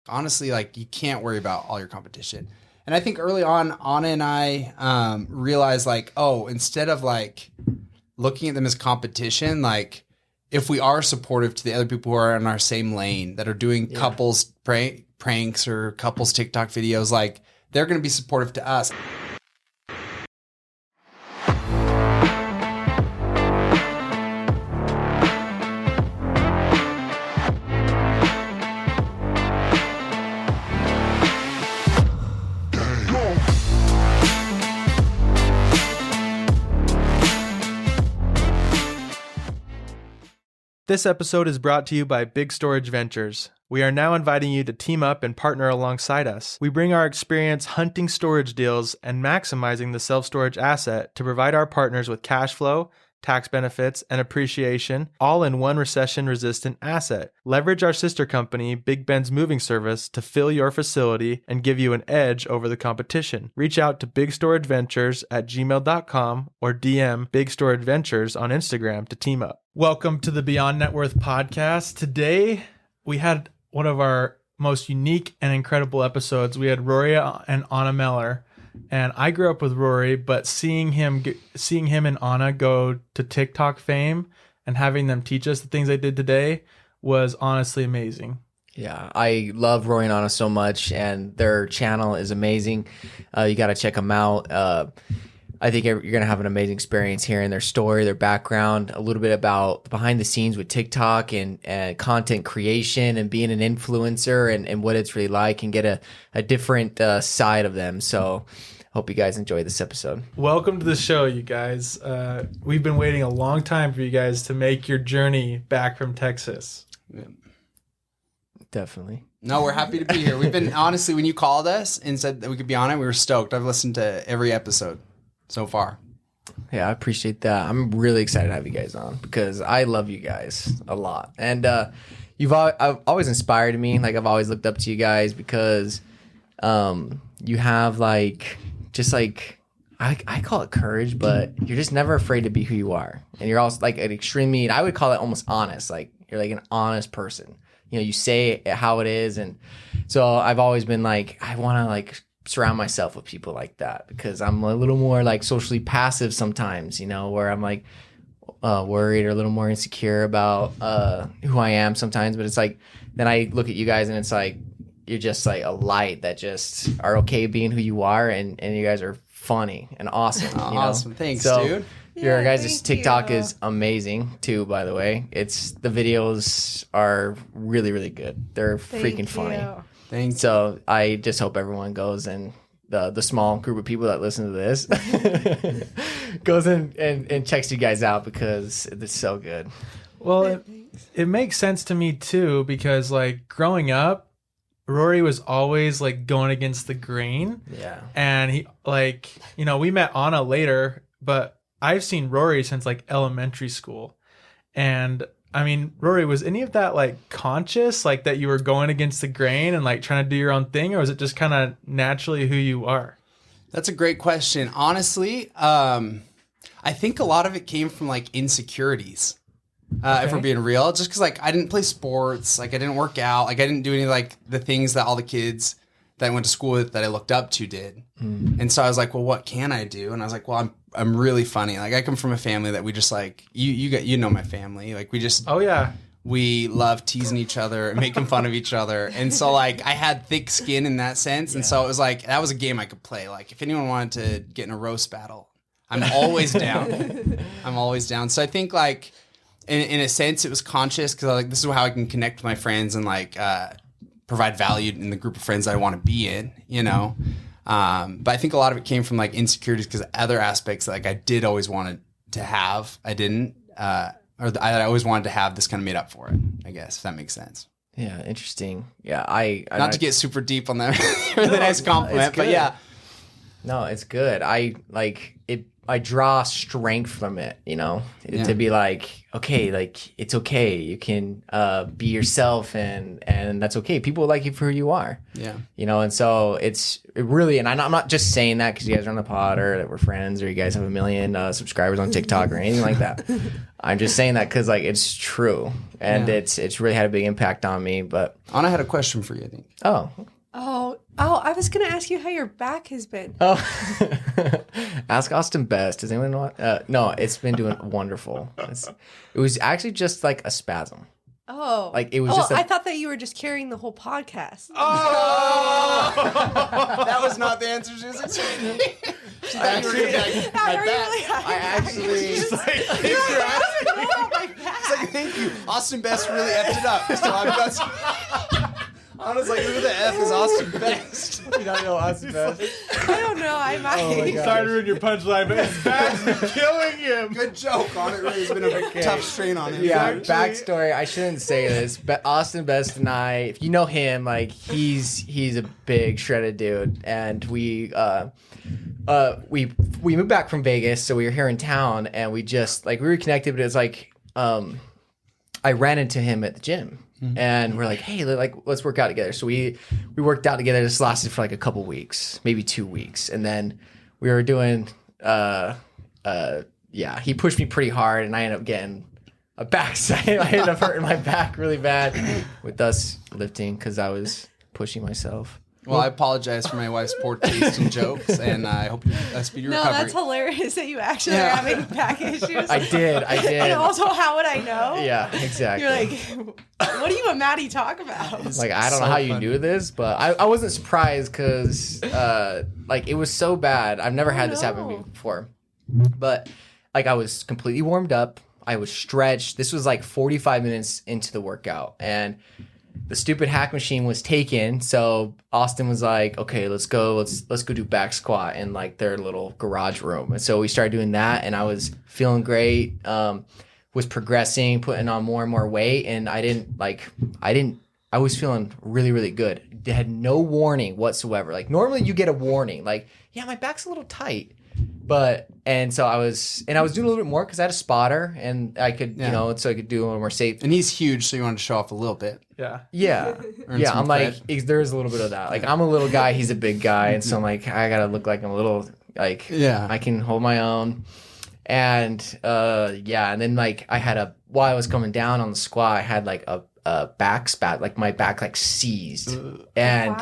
honestly, like you can't worry about all your competition. And I think early on, Anna and I realized like, oh, instead of like looking at them as competition, like if we are supportive to the other people who are in our same lane that are doing couples pranks or couples TikTok videos, like they're going to be supportive to us. This episode is brought to you by Big Storage Ventures. We are now inviting you to team up and partner alongside us. We bring our experience hunting storage deals and maximizing the self-storage asset to provide our partners with cash flow, tax benefits, and appreciation, all in one recession-resistant asset. Leverage our sister company, Big Ben's Moving Service, to fill your facility and give you an edge over the competition. Reach out to bigstorageventures@gmail.com or DM Big Storage Ventures on Instagram to team up. Welcome to the Beyond Net Worth podcast. Today, we had one of our most unique and incredible episodes. We had Rory and Anna Mellor. And I grew up with Rory, but seeing him and Anna go to TikTok fame and having them teach us the things they did today was honestly amazing. Yeah, I love Rory and Anna so much, and their channel is amazing. You got to check them out. I think you're going to have an amazing experience hearing their story, their background, a little bit about behind the scenes with TikTok and content creation and being an influencer and what it's really like, and get a different side of them. So hope you guys enjoy this episode. Welcome to the show, you guys. We've been waiting a long time for you guys to make your journey back from Texas. Yeah. Definitely. No, we're happy to be here. We've been, honestly, when you called us and said that we could be on it, we were stoked. I've listened to every episode so far. Yeah, I appreciate that. I'm really excited to have you guys on because I love you guys a lot. And I've always inspired me. Like, I've always looked up to you guys because you have like, just like, I call it courage, but you're just never afraid to be who you are. And you're also like an extremely, I would call it almost honest. Like, you're like an honest person. You know, you say it how it is. And so I've always been like, I want to like surround myself with people like that because I'm a little more like socially passive sometimes, you know, where I'm like worried or a little more insecure about who I am sometimes. But it's like, then I look at you guys and it's like, you're just like a light that just are okay being who you are. And you guys are funny and awesome. You know? Awesome. Thanks, so, dude. Your guys' TikTok is amazing too, by the way. The videos are really, really good. They're freaking funny. Thanks. So I just hope everyone goes and the small group of people that listen to this goes in and checks you guys out because it's so good. Well, it makes sense to me too because like growing up, Rory was always like going against the grain. Yeah. And he like, you know, we met Anna later, but I've seen Rory since like elementary school. And I mean, Rory, was any of that like conscious, like that you were going against the grain and like trying to do your own thing, or was it just kind of naturally who you are? That's a great question. Honestly, I think a lot of it came from like insecurities. If we're being real, just because like I didn't play sports, like I didn't work out, like I didn't do any like the things that all the kids that I went to school with that I looked up to did. And so I was like, well, what can I do? And I was like, well, I'm really funny. Like I come from a family that we just like, you know my family. Like we just, oh yeah, we love teasing each other and making fun of each other. And so like I had thick skin in that sense. And so it was like, that was a game I could play. Like if anyone wanted to get in a roast battle, I'm always down. I'm always down. So I think like in a sense it was conscious because like this is how I can connect with my friends and like provide value in the group of friends that I want to be in, you know? But I think a lot of it came from like insecurities because other aspects that like I did always wanted to have, I didn't, I always wanted to have. This kind of made up for it, I guess, if that makes sense. Yeah, interesting. Yeah, not to get super deep on that really nice compliment, but yeah. No, it's good. I like it. I draw strength from it, to be like, okay, like it's okay. You can be yourself and that's okay. People like you for who you are. Yeah. And so it really, and I'm not just saying that because you guys are on the pod or that we're friends or you guys have 1 million subscribers on TikTok or anything like that. I'm just saying that because like it's true and it's really had a big impact on me. But Anna had a question for you, I think. Oh, I was going to ask you how your back has been. Oh, ask Austin Best. Does anyone know? No, it's been doing wonderful. It was actually just like a spasm. Oh. Like it was just I thought that you were just carrying the whole podcast. Oh! That was not the answer she was expecting. It's like, thank you. Austin Best really effed it up. So I've got I was like, who the F is Austin Best? You don't know Austin Best? I don't know. I might. Oh my God. Sorry to ruin your punchline, but his back's been killing him. Good joke on it. Really has been a tough strain on him. Yeah, backstory. I shouldn't say this, but Austin Best and I, if you know him, like he's a big shredded dude, and we moved back from Vegas, so we were here in town, and we just like we reconnected, but it's like I ran into him at the gym. And we're like, hey, let's work out together. So we worked out together. This lasted for like a couple weeks, maybe 2 weeks. And then we were doing, he pushed me pretty hard and I ended up getting a backside. I ended up hurting my back really bad with us lifting because I was pushing myself. Well, I apologize for my wife's poor taste in jokes, and I hope you speedy recovery. No, that's hilarious that you actually are having back issues. I did. And also, how would I know? Yeah, exactly. You're like, what do you and Maddie talk about? Like, I don't know how you knew this, but I wasn't surprised because, like, it was so bad. I've never had this happen to me before. But, like, I was completely warmed up. I was stretched. This was, like, 45 minutes into the workout. And the stupid hack machine was taken, so Austin was like, okay, let's go do back squat in like their little garage room. And so we started doing that, and I was feeling great, was progressing, putting on more and more weight, and I was feeling really, really good. They had no warning whatsoever. Like normally you get a warning, like, yeah, my back's a little tight. So I was doing a little bit more because I had a spotter and I could, so I could do a little more safe. And he's huge, so you wanted to show off a little bit. Yeah. Earn Yeah. some I'm cred. like, there's a little bit of that. Like, I'm a little guy, he's a big guy. And so I'm like, I got to look like I'm a little, like, I can hold my own. And, and then like while I was coming down on the squat, I had like a back spat, like my back like seized. And,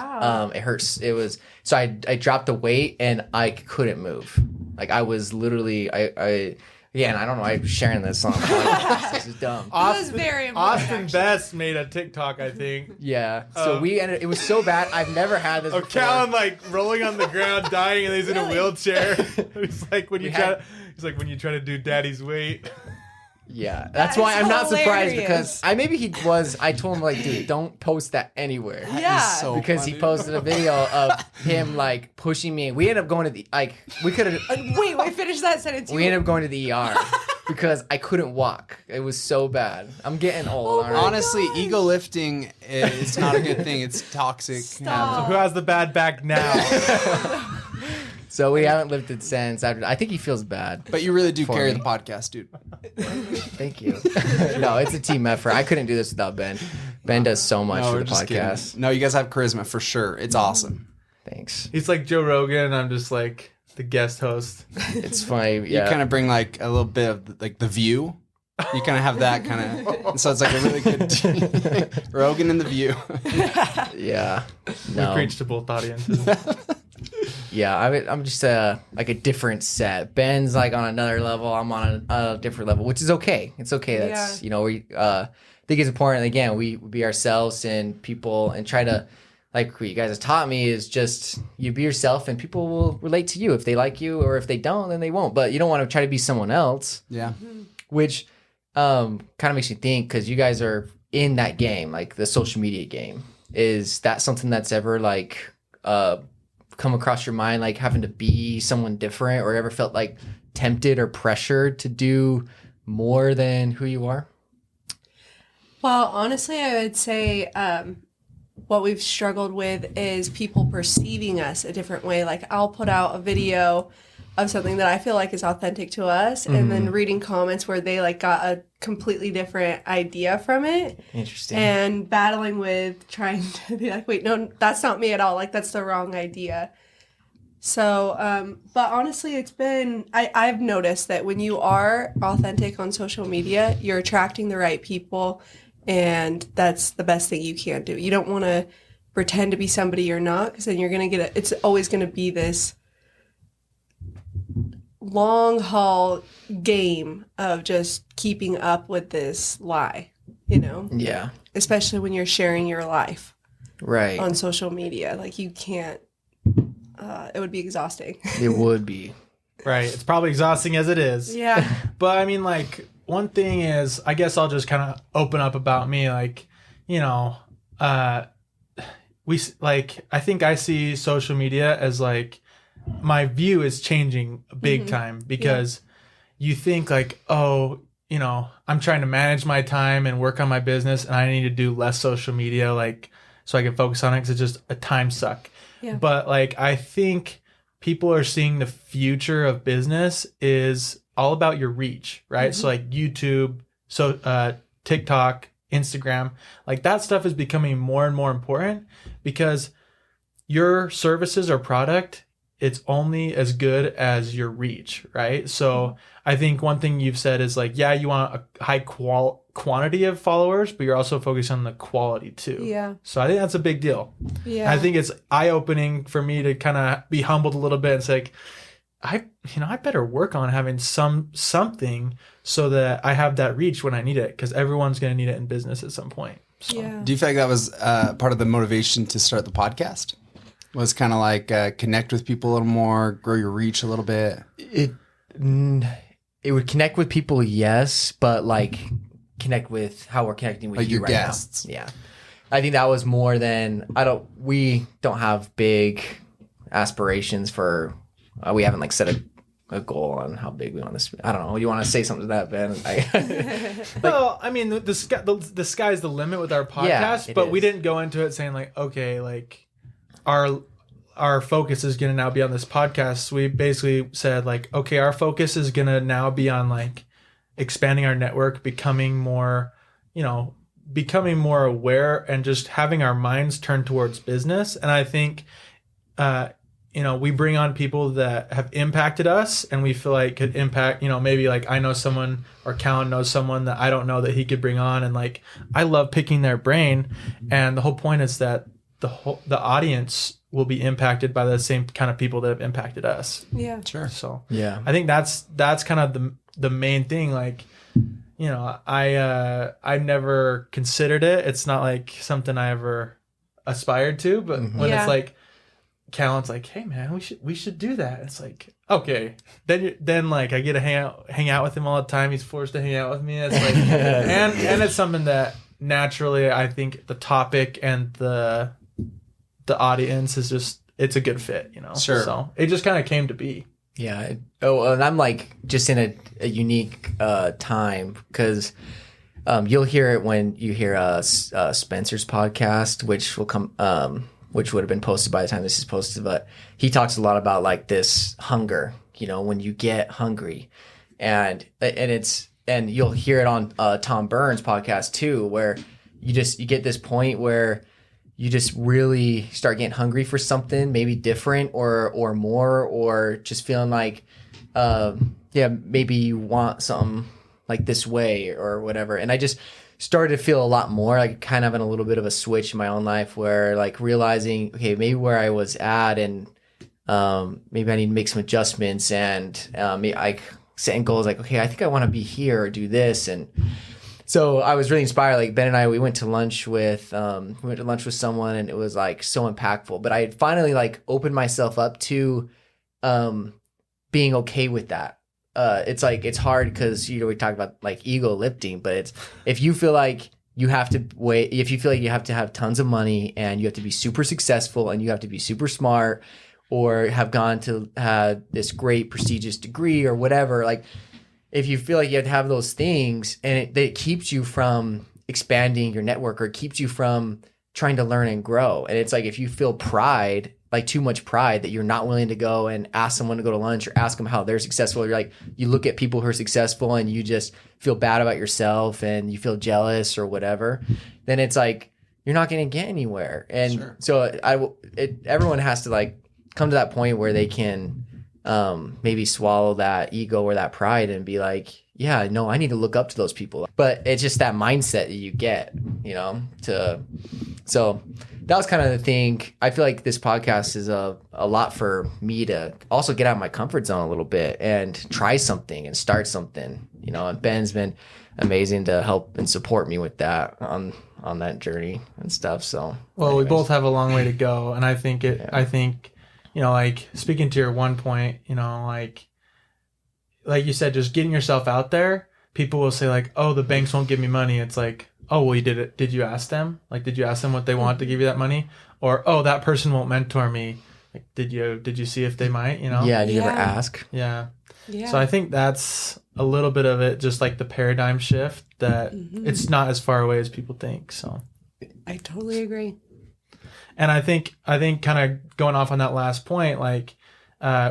it hurts. It was, so I dropped the weight and I couldn't move. Like I was literally, and I don't know, I'm sharing this on the podcast. This is dumb. This is very important. Austin Best made a TikTok, I think. Yeah. So it was so bad. I've never had this before. Callan like rolling on the ground, dying, and he's in a wheelchair. He's like when you try to do daddy's weight. Yeah, that's why I'm not surprised because I told him like, dude, don't post that anywhere. Yeah, because he posted a video of him like pushing me. We ended up going to the we could have. Wait, finish that sentence. We ended up going to the ER because I couldn't walk. It was so bad. I'm getting old. Oh, all right? Honestly, ego lifting is not a good thing. It's toxic. Stop. So who has the bad back now? So we haven't lifted since. I think he feels bad. But you really do carry me. the podcast, dude. Thank you. No, it's a team effort. I couldn't do this without Ben. Ben does so much for we're the just podcast. kidding. No, you guys have charisma for sure. It's awesome. Thanks. He's like Joe Rogan. I'm just like the guest host. It's funny. Yeah. You kind of bring like a little bit of like the View. You kind of have that kind of, so it's like a really good team. Rogan and the View. Yeah. We No. preach to both audiences. Yeah, I'm just like a different set. Ben's like on another level. I'm on a different level, which is okay. It's okay. That's we think it's important. Again, we be ourselves and people and try to like what you guys have taught me is just you be yourself and people will relate to you if they like you or if they don't then they won't. But you don't want to try to be someone else. Yeah. Which kind of makes me think because you guys are in that game, like the social media game. Is that something that's ever like come across your mind, like having to be someone different or ever felt like tempted or pressured to do more than who you are? Well, honestly, I would say what we've struggled with is people perceiving us a different way. Like I'll put out a video of something that I feel like is authentic to us, and then reading comments where they like got a completely different idea from it. Interesting. And battling with trying to be like, wait, no, that's not me at all. Like, that's the wrong idea. So, but honestly, it's been, I've noticed that when you are authentic on social media, you're attracting the right people, and that's the best thing you can do. You don't want to pretend to be somebody you're not, because then you're going to it's always going to be this long haul game of just keeping up with this lie, you know? Yeah. Especially when you're sharing your life Right. on social media. Like, you can't, it would be exhausting. It would be. Right. It's probably exhausting as it is. Yeah. But I mean, like, one thing is, I guess I'll just kind of open up about me. Like, you know, I think I see social media as like, my view is changing big time, because you think like, oh, you know, I'm trying to manage my time and work on my business, and I need to do less social media, like, so I can focus on it, because it's just a time suck. Yeah. But like, I think people are seeing the future of business is all about your reach, right? So like YouTube, so TikTok, Instagram, like that stuff is becoming more and more important, because your services or product, it's only as good as your reach, right? So I think one thing you've said is like, yeah, you want a high quantity of followers, but you're also focused on the quality too. Yeah. So I think that's a big deal. Yeah. I think it's eye-opening for me to kind of be humbled a little bit and say, like, I better work on having something so that I have that reach when I need it, because everyone's going to need it in business at some point. So. Yeah. Do you feel like that was part of the motivation to start the podcast? Was kind of like connect with people a little more, grow your reach a little bit? It would connect with people, yes, but like connect with how we're connecting with like you your right guests. now. Yeah. I think that was more than we don't have big aspirations for, we haven't like set a goal on how big we want to. I don't know. You want to say something to that, Ben? Well, I mean, the sky's the limit with our podcast, but we didn't go into it saying like, okay, like our focus is going to now be on this podcast. We basically said like, okay, our focus is going to now be on like expanding our network, becoming more aware, and just having our minds turned towards business. And I think, we bring on people that have impacted us, and we feel like could impact, maybe like I know someone, or Callan knows someone that I don't know that he could bring on. And like, I love picking their brain. And the whole point is that the audience will be impacted by the same kind of people that have impacted us. Yeah. Sure. So Yeah. I think that's kind of the main thing. Like, I never considered it. It's not like something I ever aspired to, but when it's like, Callan's like, hey man, we should do that. It's like, okay, then like I get to hang out with him all the time. He's forced to hang out with me. It's like, and it's something that naturally I think the topic and the audience is just, it's a good fit, Sure. So it just kind of came to be. Yeah. Oh, and I'm like just in a unique time, because you'll hear it when you hear Spencer's podcast, which will come, which would have been posted by the time this is posted. But he talks a lot about like this hunger, when you get hungry, and you'll hear it on Tom Burns' podcast too, where you get this point where you just really start getting hungry for something maybe different or more, or just feeling like, maybe you want something like this way or whatever. And I just started to feel a lot more like kind of having a little bit of a switch in my own life, where like realizing, okay, maybe where I was at, and maybe I need to make some adjustments, and I setting goals like, okay, I think I want to be here or do this. And so I was really inspired. Like Ben and I, we went to lunch with someone, and it was like so impactful. But I had finally like opened myself up to being okay with that. It's like, it's hard because, we talk about like ego lifting, but it's, if you feel like you have to wait, if you feel like you have to have tons of money, and you have to be super successful, and you have to be super smart, or have gone to had this great prestigious degree or whatever, like, if you feel like you have to have those things, and it keeps you from expanding your network, or it keeps you from trying to learn and grow. And it's like, if you feel pride like too much pride that you're not willing to go and ask someone to go to lunch or ask them how they're successful. You're like, you look at people who are successful and you just feel bad about yourself and you feel jealous or whatever. Then it's like, you're not going to get anywhere. And so everyone has to like come to that point where they can maybe swallow that ego or that pride and be like, yeah, no, I need to look up to those people. But it's just that mindset that you get, so that was kind of the thing. I feel like this podcast is a lot for me to also get out of my comfort zone a little bit and try something and start something, and Ben's been amazing to help and support me with that on that journey and stuff. So, well, we both have a long way to go. And I think like speaking to your one point, like you said, just getting yourself out there, people will say like, oh, the banks won't give me money. It's like, oh, well, you did it. Did you ask them? Like, did you ask them what they want to give you that money? Or, oh, that person won't mentor me. Like, did you see if they might, Yeah. Did you ever ask? Yeah. So I think that's a little bit of it, just like the paradigm shift that it's not as far away as people think. So I totally agree. And I think kind of going off on that last point, like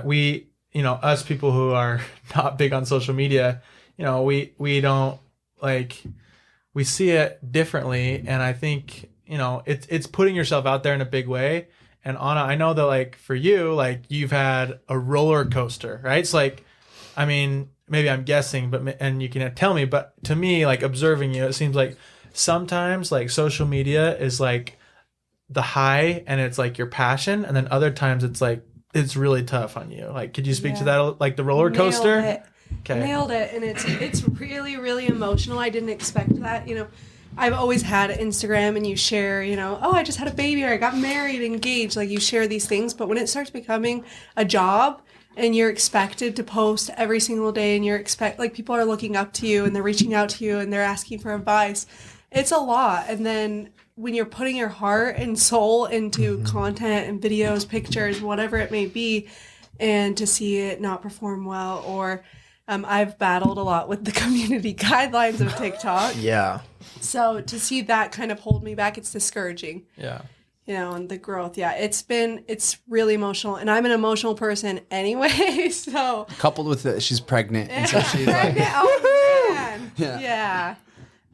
we, us people who are not big on social media, we don't like, we see it differently. And I think, it's putting yourself out there in a big way. And Anna, I know that like for you, like you've had a roller coaster, right? It's like, I mean, maybe I'm guessing, and you can tell me, but to me, like observing you, it seems like sometimes like social media is like the high and it's like your passion. And then other times it's like, it's really tough on you. Like, could you speak to that? Like the roller coaster? Nailed it. And it's really, really emotional. I didn't expect that. I've always had Instagram and you share, oh, I just had a baby or I got married, engaged. Like you share these things. But when it starts becoming a job and you're expected to post every single day and like people are looking up to you and they're reaching out to you and they're asking for advice, it's a lot. And then when you're putting your heart and soul into content and videos, pictures, whatever it may be, and to see it not perform well, or I've battled a lot with the community guidelines of TikTok. Yeah. So to see that kind of hold me back, it's discouraging. Yeah. And the growth. Yeah, it's really emotional. And I'm an emotional person anyway, so. Coupled with it, she's pregnant. And so she's pregnant? like, Oh, man. Yeah.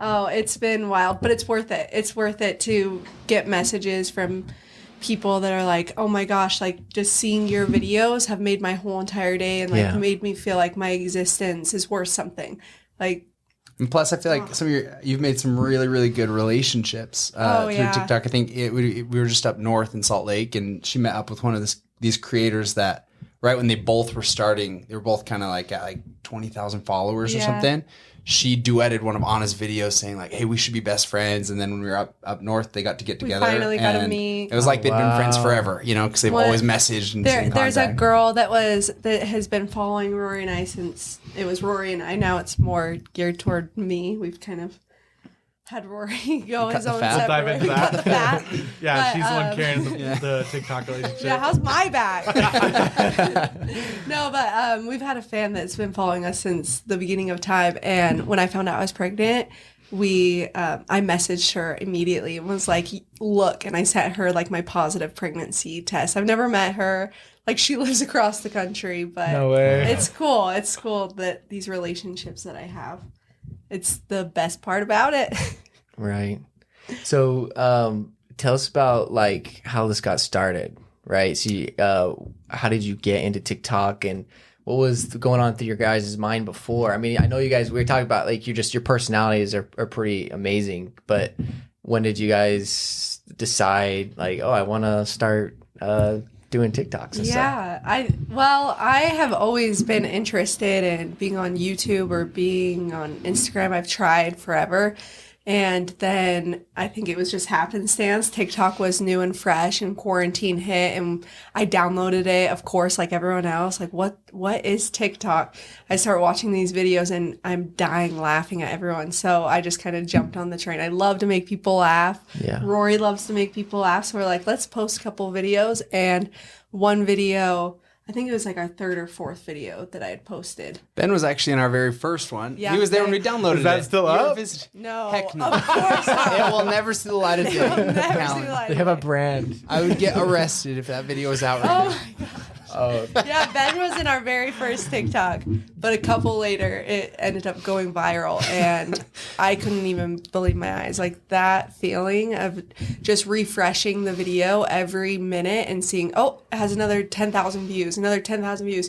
Oh, it's been wild, but it's worth it. It's worth it to get messages from people that are like, oh my gosh, like just seeing your videos have made my whole entire day and like made me feel like my existence is worth something. Like, and plus, I feel like you've made some really, really good relationships through TikTok. I think we were just up north in Salt Lake, and she met up with one of these creators that right when they both were starting, they were both kind of like at like 20,000 followers or something. She duetted one of Anna's videos saying like, hey, we should be best friends. And then when we were up north, they got to get together. We finally got to meet. It was like they'd been friends forever, because they've always messaged and there's a girl that has been following Rory and I since it was Rory and I. Now it's more geared toward me. We've kind of had Rory go his own separate. We cut the fat. Yeah, she's the one carrying the TikTok relationship. Yeah, how's my back? No, but we've had a fan that's been following us since the beginning of time. And when I found out I was pregnant, I messaged her immediately and was like, look, and I sent her like my positive pregnancy test. I've never met her. Like she lives across the country, but no way. It's cool. It's cool that these relationships that I have. It's the best part about it. Right. So tell us about like how this got started, right? So how did you get into TikTok and what was going on through your guys' mind before? I mean, I know you guys, we were talking about like your personalities are pretty amazing, but when did you guys decide like, oh, I want to start doing TikToks and stuff? I have always been interested in being on YouTube or being on Instagram. I've tried forever. And then I think it was just happenstance. TikTok was new and fresh and quarantine hit and I downloaded it, of course, like everyone else. Like, what is TikTok? I start watching these videos and I'm dying laughing at everyone. So I just kind of jumped on the train. I love to make people laugh. Yeah. Rory loves to make people laugh. So we're like, let's post a couple videos. And one video, I think it was like our third or fourth video that I had posted. Ben was actually in our very first one. Yeah, He was there when Ben. we downloaded it. Is that still You ever up? visited? No, Heck no. of course not. It will never see the light of day. It will never see Callan. the light They of have a day. brand. I would get arrested if that video was out right Oh now. my god. Oh, Yeah, Ben was in our very first TikTok, but a couple later, it ended up going viral, and I couldn't even believe my eyes. Like that feeling of just refreshing the video every minute and seeing, oh, it has another 10,000 views, another 10,000 views.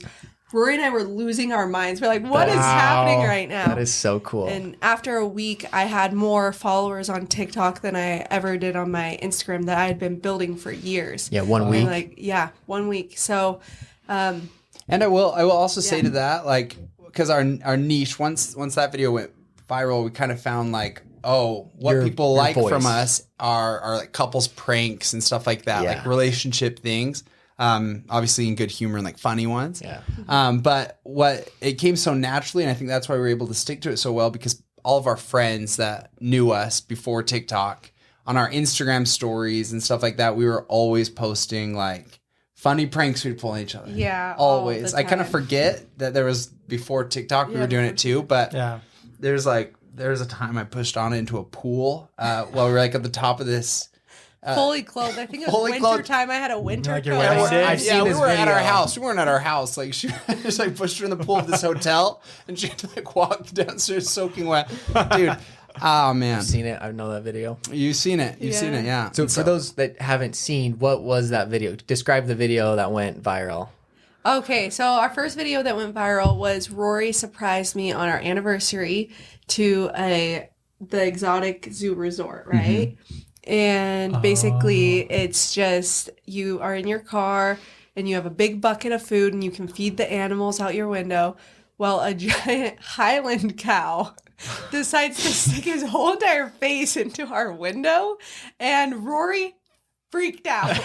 Rory and I were losing our minds. We're like, what is happening right now? that is so cool. And after a week, I had more followers on TikTok than I ever did on my Instagram that I had been building for years. Yeah, 1 week. And like, yeah, 1 week. So, And I will also say Yeah. to that, like, because our niche, once that video went viral, we kind of found like, oh, what Your- people your like voice. from us are like couples pranks and stuff like that, Yeah. like relationship things. Obviously in good humor and like funny ones. Yeah. But what it came so naturally, and I think that's why we were able to stick to it so well, because all of our friends that knew us before TikTok on our Instagram stories and stuff like that, we were always posting like funny pranks we'd pull on each other. yeah. all Always. the I kind of time. forget that there was before TikTok, we Yeah, were doing it too, but Yeah. there's a time I pushed on into a pool while we were like at the top of this. Fully clothed. I think it was fully winter clothed. time. I had a winter Like your coat. wedding on. day? I've seen we this were at our video. house. We weren't at our house. Like she just like pushed her in the pool of this hotel, and she had to like walk downstairs soaking wet. Dude, oh man, I've seen it. I know that video. you've seen it. You've seen Yeah. it, yeah. So for those that haven't seen, what was that video? Describe the video that went viral. Okay, so our first video that went viral was Rory surprised me on our anniversary to the exotic zoo resort, right? And basically, it's just you are in your car and you have a big bucket of food and you can feed the animals out your window. Well, a giant Highland cow decides to stick his whole entire face into our window, and Rory freaked out.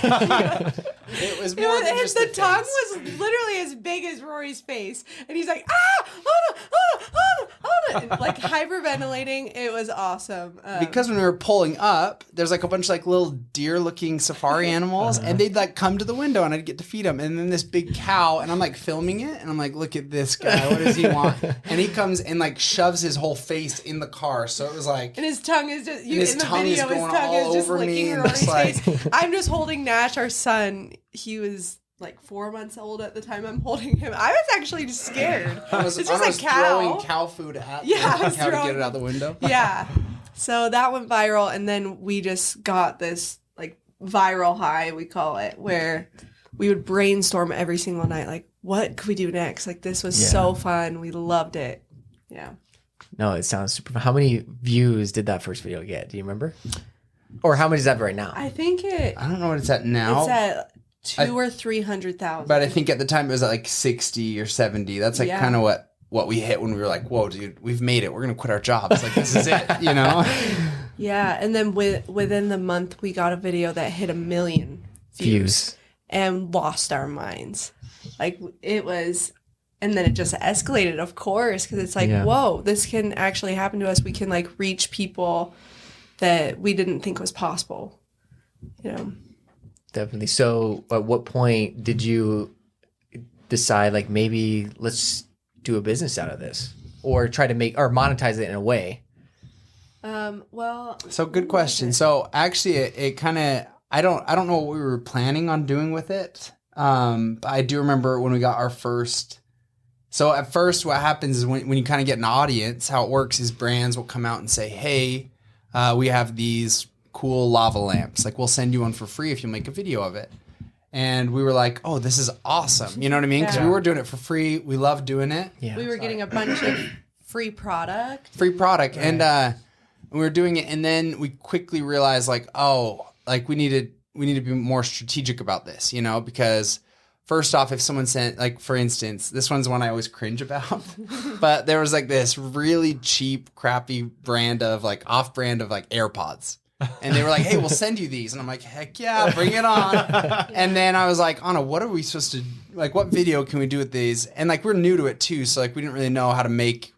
It was more than just the the tongue face. was literally as big as Rory's face, and he's like, ah, oh no, oh no, oh no, oh no, and, like hyperventilating. It was awesome. Because when we were pulling up, there's like a bunch of like little deer-looking safari animals, and they'd like come to the window, and I'd get to feed them. And then this big cow, and I'm like filming it, and I'm like, look at this guy, what does he want? And he comes and like shoves his whole face in the car, so it was like, and his tongue is just his in the tongue is video. His going tongue all is just over me, licking and Rory's it's like- face. I'm just holding Nash, our son. He was like 4 months old at the time I'm holding him. I was actually just scared. I was, It's I just was a cow. throwing cow food at Yeah, I the was cow to get throwing- it out the window. Yeah. So that went viral, and then we just got this like viral high, we call it, where we would brainstorm every single night, like, what could we do next? Like, this was so fun. We loved it. Yeah. No, it sounds super fun. How many views did that first video get? Do you remember? Or how many is that right now? I think I don't know what it's at now. it's at 200,000 or 300,000. But I think at the time it was at like 60 or 70. That's like Yeah. kind of what we hit when we were like, whoa, dude, we've made it. We're going to quit our jobs. Like, this is it, you know? Yeah, and then within the month, we got a video that hit 1 million Views. and lost our minds. Like, it was, and then it just escalated, of course, because it's like, Yeah. whoa, this can actually happen to us. We can like reach people that we didn't think was possible. You know, Definitely. So at what point did you decide like maybe let's do a business out of this or try to make or monetize it in a way? well, So good question. So actually it kind of, I don't know what we were planning on doing with it. But I do remember when we got our first. So at first what happens is when you kind of get an audience, how it works is brands will come out and say, hey, we have these cool lava lamps. Like, we'll send you one for free if you make a video of it. And we were like, oh, this is awesome. You know what I mean? Because we Yeah. were doing it for free. We loved doing it. Yeah. we were getting a bunch of free product. Free product. And we were doing it. And then we quickly realized like, oh, like we need to be more strategic about this, you know, because first off, if someone sent, like, for instance, this one's one I always cringe about, but there was like this really cheap, crappy brand of like off-brand of like AirPods. And they were like, hey, we'll send you these. And I'm like, heck yeah, bring it on. And then I was like, Anna, what are we supposed to, like, what video can we do with these? And like, we're new to it too. So like, we didn't really know how to make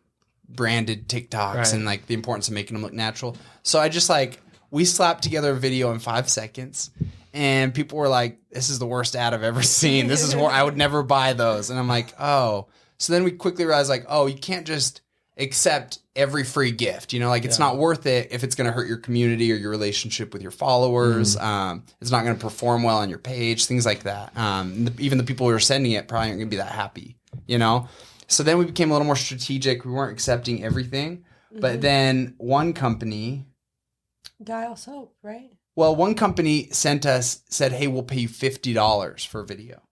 branded TikToks Right. and like the importance of making them look natural. So I just like, we slapped together a video in 5 seconds and people were like, this is the worst ad I've ever seen. This is I would never buy those. And I'm like, oh. So then we quickly realized like, oh, you can't just accept every free gift. You know, like it's not worth it if it's going to hurt your community or your relationship with your followers. It's not going to perform well on your page, things like that. Even the people who are sending it probably aren't going to be that happy, you know? So then we became a little more strategic. We weren't accepting everything. But then one company... Dial Soap, right? Well, one company said, hey, we'll pay you $50 for a video.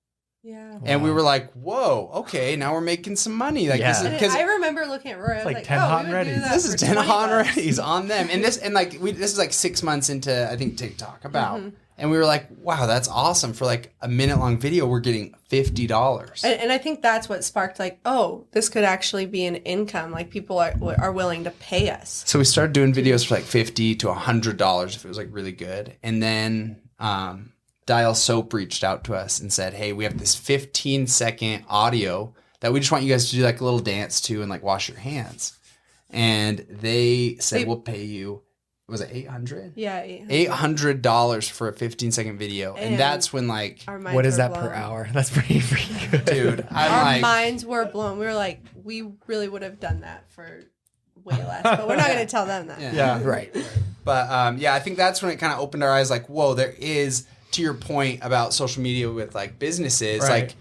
Yeah. And we were like, whoa, okay, now we're making some money. Like, I remember looking at Rory, I was like 10 hot and ready. This is 10 hot and readies on them. And this is like 6 months into, I think, TikTok about. And we were like, wow, that's awesome. For like a minute-long video, we're getting $50. And I think that's what sparked like, oh, this could actually be an income. Like people are willing to pay us. So we started doing videos for like $50 to $100 if it was like really good. And then Dial Soap reached out to us and said, hey, we have this 15-second audio that we just want you guys to do like a little dance to and like wash your hands. And they said, we'll pay you. Was it $800? Yeah, $800 for a 15-second video, and that's when like, what is that per hour? That's pretty good, dude. Our minds were blown. We were like, we really would have done that for way less, but we're not going to tell them that. Yeah. Right. But I think that's when it kind of opened our eyes. Like, whoa, there is, to your point about social media with like businesses, like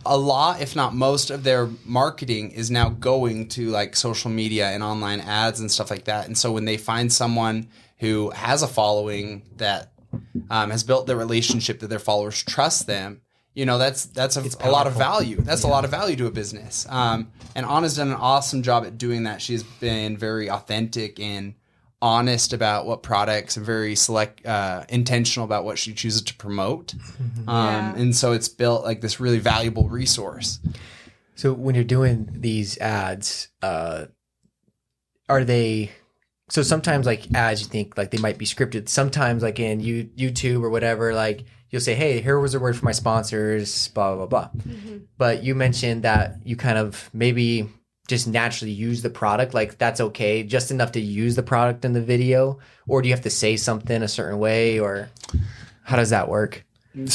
a lot, if not most of their marketing is now going to like social media and online ads and stuff like that. And so when they find someone who has a following that has built their relationship, that their followers trust them, you know, that's a lot of value. That's a lot of value to a business. And Anna's done an awesome job at doing that. She's been very authentic and honest about what products and very intentional about what she chooses to promote. And so it's built like this really valuable resource. So when you're doing these ads, are they, so sometimes like ads, you think like they might be scripted. Sometimes like in YouTube or whatever, like you'll say, hey, here was a word for my sponsors, blah, blah, blah. But you mentioned that you kind of maybe just naturally use the product, like that's okay, just enough to use the product in the video, or do you have to say something a certain way, or how does that work?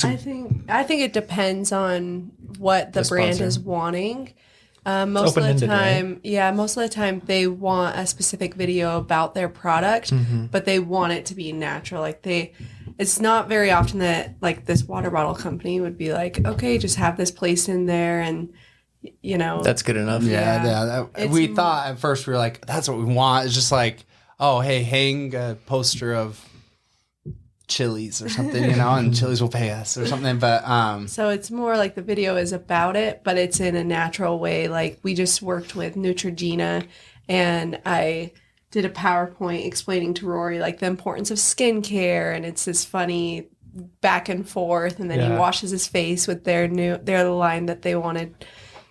I think it depends on what the brand is wanting. Most of the time, right? Most of the time they want a specific video about their product, but they want it to be natural. Like it's not very often that like this water bottle company would be like, okay, just have this placed in there and you know, that's good enough. We thought at first we were like, that's what we want. It's just like, oh, hey, hang a poster of Chili's or something, you know, and Chili's will pay us or something. But so it's more like the video is about it, but it's in a natural way. Like we just worked with Neutrogena, and I did a PowerPoint explaining to Rory like the importance of skincare, and it's this funny back and forth, and then he washes his face with their line that they wanted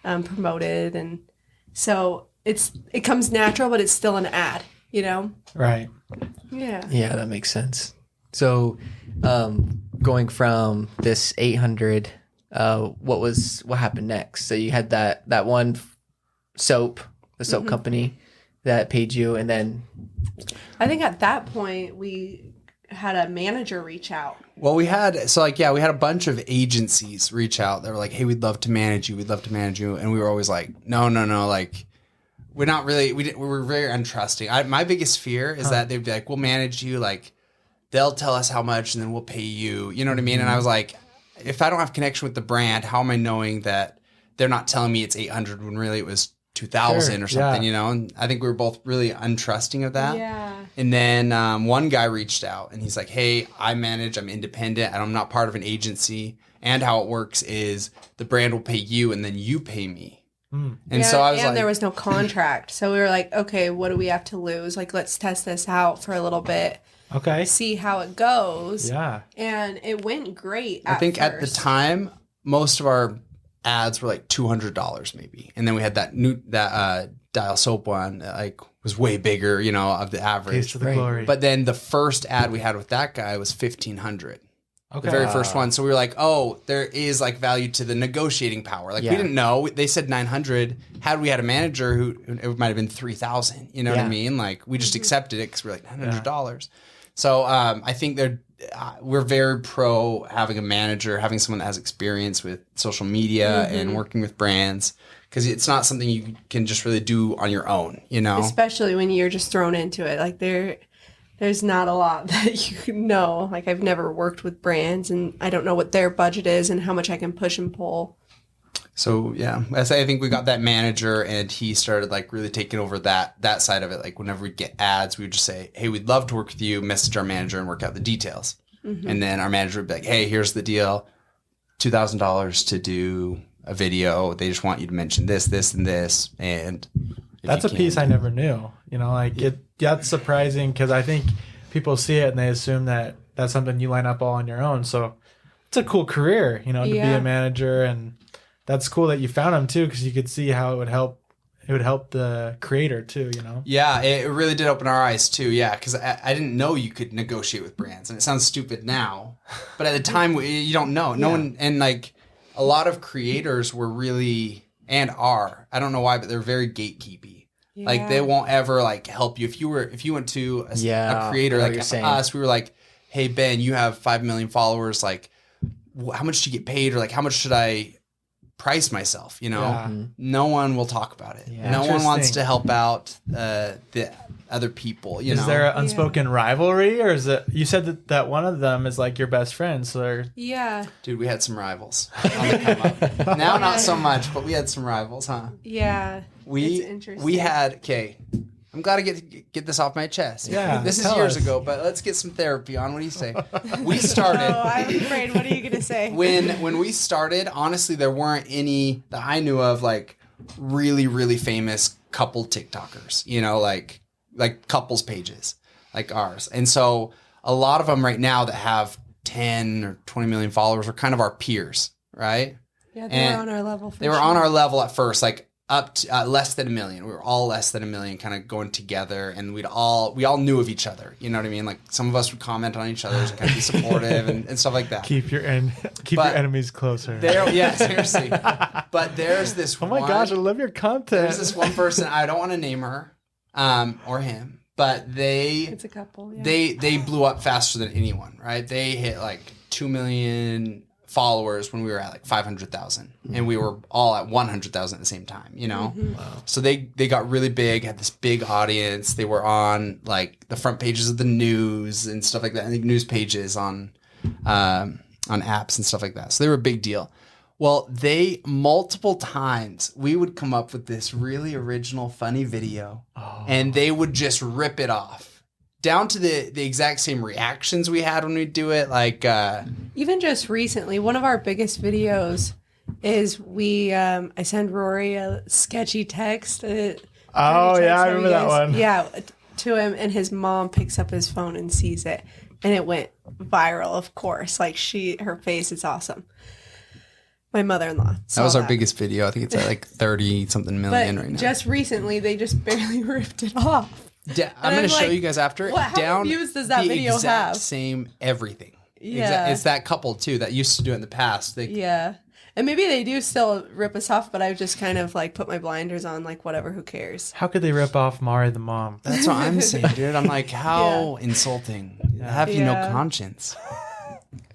promoted, and so it comes natural, but it's still an ad, you know? Right. Yeah, that makes sense. So going from this 800, what happened next? So you had that one soap, the soap company that paid you, and then I think at that point we had a manager reach out. Well, we had a bunch of agencies reach out. They were like, hey, we'd love to manage you. And we were always like, no. Like, we're not really, we were very untrusting. My biggest fear is that they'd be like, we'll manage you. Like, they'll tell us how much and then we'll pay you. You know what I mean? And I was like, if I don't have connection with the brand, how am I knowing that they're not telling me it's 800 when really it was 2,000 or something, you know? And I think we were both really untrusting of that. Yeah. And then one guy reached out and he's like, hey, I'm independent, and I'm not part of an agency. And how it works is the brand will pay you and then you pay me. And so I was like, there was no contract. So we were like, okay, what do we have to lose? Like, let's test this out for a little bit. Okay. See how it goes. Yeah. And it went great. I think at the time, most of our ads were like $200 maybe. And then we had that Dial Soap one that like was way bigger, you know, of the average. Taste of the glory. But then the first ad we had with that guy was $1,500. Okay. The very first one. So we were like, oh, there is like value to the negotiating power. Like we didn't know. They said 900. Had we had a manager who it might have been 3,000. You know what I mean? Like we just accepted it because we're like $900. So I think we're very pro having a manager, having someone that has experience with social media and working with brands, because it's not something you can just really do on your own, you know? Especially when you're just thrown into it. Like there's not a lot that you know. Like I've never worked with brands, and I don't know what their budget is and how much I can push and pull. So yeah, I think we got that manager, and he started like really taking over that side of it. Like whenever we get ads, we would just say, "Hey, we'd love to work with you." Message our manager and work out the details. And then our manager would be like, "Hey, here's the deal: $2,000 to do a video. They just want you to mention this, this, and this." And that's a piece I never knew. You know, like that's surprising, because I think people see it and they assume that that's something you line up all on your own. So it's a cool career, you know, to be a manager, and that's cool that you found him too, because you could see how it would help. It would help the creator too, you know? Yeah, it really did open our eyes too. Yeah, because I didn't know you could negotiate with brands, and it sounds stupid now, but at the time you don't know. No one, and like a lot of creators were really, and are, I don't know why, but they're very gatekeepy. Yeah. Like they won't ever like help you if you went to a creator like us. We were like, "Hey Ben, you have 5 million followers. Like, how much do you get paid, or like how much should I price myself?" You know, no one will talk about it. No one wants to help out the other people. You know, is there an unspoken rivalry, or is it? You said that one of them is like your best friend. So dude, we had some rivals on the come up. Now not so much, but we had some rivals, huh? Yeah, we had I'm glad to get this off my chest. Yeah, this is years ago, but let's get some therapy on. What do you say? We started. Oh, I'm afraid. What are you gonna say? When we started, honestly, there weren't any that I knew of like really, really famous couple TikTokers. You know, like couples pages like ours, and so a lot of them right now that have 10 or 20 million followers are kind of our peers, right? Yeah, they were on our level. They were on our level at first, like up to less than 1 million. We were all less than 1 million, kind of going together, and we all knew of each other. You know what I mean? Like some of us would comment on each other and kind of be supportive and stuff like that. Keep your enemies closer. Seriously. But there's this. Oh my gosh, I love your content. There's this one person. I don't want to name her, or him, but it's a couple. Yeah. They blew up faster than anyone. Right? They hit like 2 million followers when we were at like 500,000, and we were all at 100,000 at the same time, you know? Wow. So they got really big, had this big audience. They were on like the front pages of the news and stuff like that. I think news pages on apps and stuff like that. So they were a big deal. Well, they multiple times we would come up with this really original, funny video, and they would just rip it off. Down to the exact same reactions we had when we do it. Like even just recently, one of our biggest videos is I send Rory a sketchy text. I remember that one. Yeah, to him, and his mom picks up his phone and sees it, and it went viral. Of course, like her face is awesome. My mother-in-law. That was our biggest video. I think it's at like 30 something million right now. Just recently, they just barely ripped it off. I'm going to show you guys after. How many views does that video have? The exact same everything. Yeah. It's that couple, too, that used to do it in the past. And maybe they do still rip us off, but I've just kind of like put my blinders on, like whatever, who cares? How could they rip off Mari the mom? That's what I'm saying, dude. I'm like, how insulting. Have you no conscience?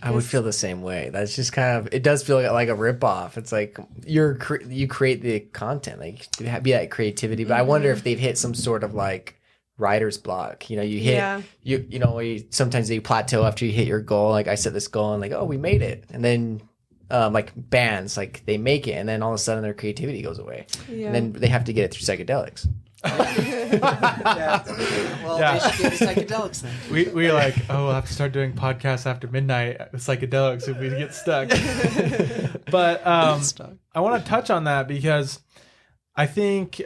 I would feel the same way. That's just kind of, it does feel like a ripoff. It's like you create the content, like be that creativity. But I wonder if they've hit some sort of like writer's block. You know, you hit, sometimes you plateau after you hit your goal. Like I set this goal and like, oh, we made it. And then like bands, like they make it and then all of a sudden their creativity goes away. Yeah. And then they have to get it through psychedelics. They should get psychedelics then. We're like, we'll have to start doing podcasts after midnight with psychedelics if we get stuck. But I want to touch on that because I think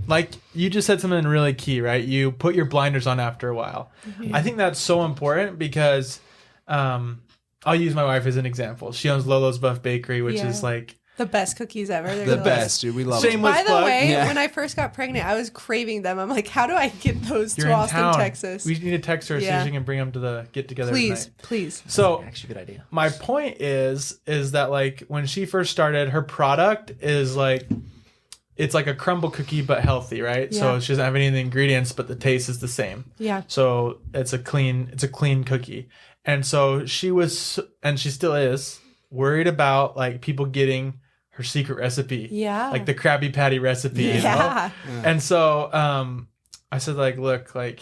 like you just said something really key, right? You put your blinders on after a while. Mm-hmm. I think that's so important because I'll use my wife as an example. She owns Lolo's Buff Bakery, which is like the best cookies ever. They're the best, dude. We love them. By the way, when I first got pregnant, I was craving them. I'm like, how do I get those to Austin, Texas? We need to text her so she can bring them to the get together. Please. So actually, good idea. My point is that like when she first started, her product is like, it's like a crumble cookie but healthy, right? Yeah. So she doesn't have any of the ingredients, but the taste is the same. Yeah. So it's a clean cookie. And so she was, and she still is, worried about like people getting her secret recipe. Yeah. Like the Krabby Patty recipe. You know? Yeah. And so I said, like, look, like,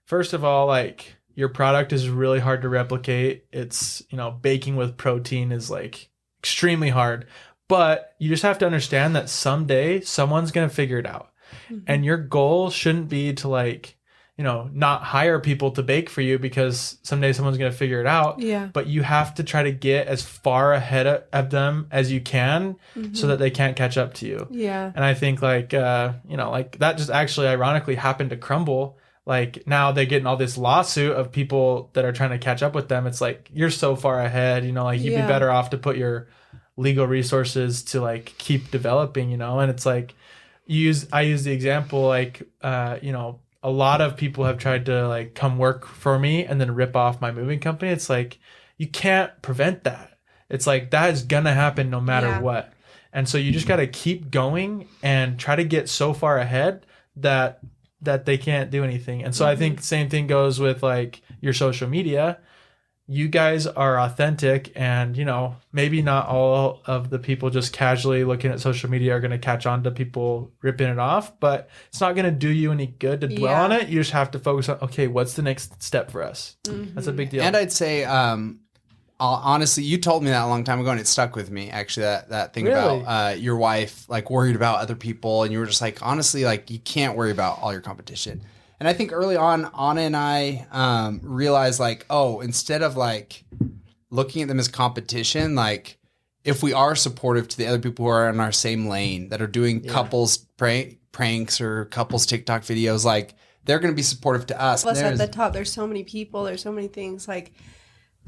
first of all, like, your product is really hard to replicate. It's, you know, baking with protein is like extremely hard. But you just have to understand that someday someone's going to figure it out. And your goal shouldn't be to, like, you know, not hire people to bake for you because someday someone's going to figure it out. Yeah. But you have to try to get as far ahead of them as you can so that they can't catch up to you. Yeah. And I think, like, you know, like that just actually ironically happened to Crumble. Like, now they're getting all this lawsuit of people that are trying to catch up with them. It's like, you're so far ahead, you know, like, you'd be better off to put your legal resources to, like, keep developing, you know. And it's like, I use the example, like, you know, a lot of people have tried to, like, come work for me and then rip off my moving company. It's like, you can't prevent that. It's like, that is gonna happen no matter what. And so you just got to keep going and try to get so far ahead that they can't do anything. And so I think the same thing goes with, like, your social media. You guys are authentic, and, you know, maybe not all of the people just casually looking at social media are going to catch on to people ripping it off, but it's not going to do you any good to dwell on it. You just have to focus on, okay, what's the next step for us? That's a big deal. And I'd say, honestly, you told me that a long time ago, and it stuck with me, actually, that thing about your wife, like, worried about other people, and you were just like, honestly, like, you can't worry about all your competition. And I think early on, Anna and I realized, like, oh, instead of, like, looking at them as competition, like, if we are supportive to the other people who are in our same lane that are doing couples pranks or couples TikTok videos, like, they're going to be supportive to us. Plus, at the top, there's so many people, there's so many things, like,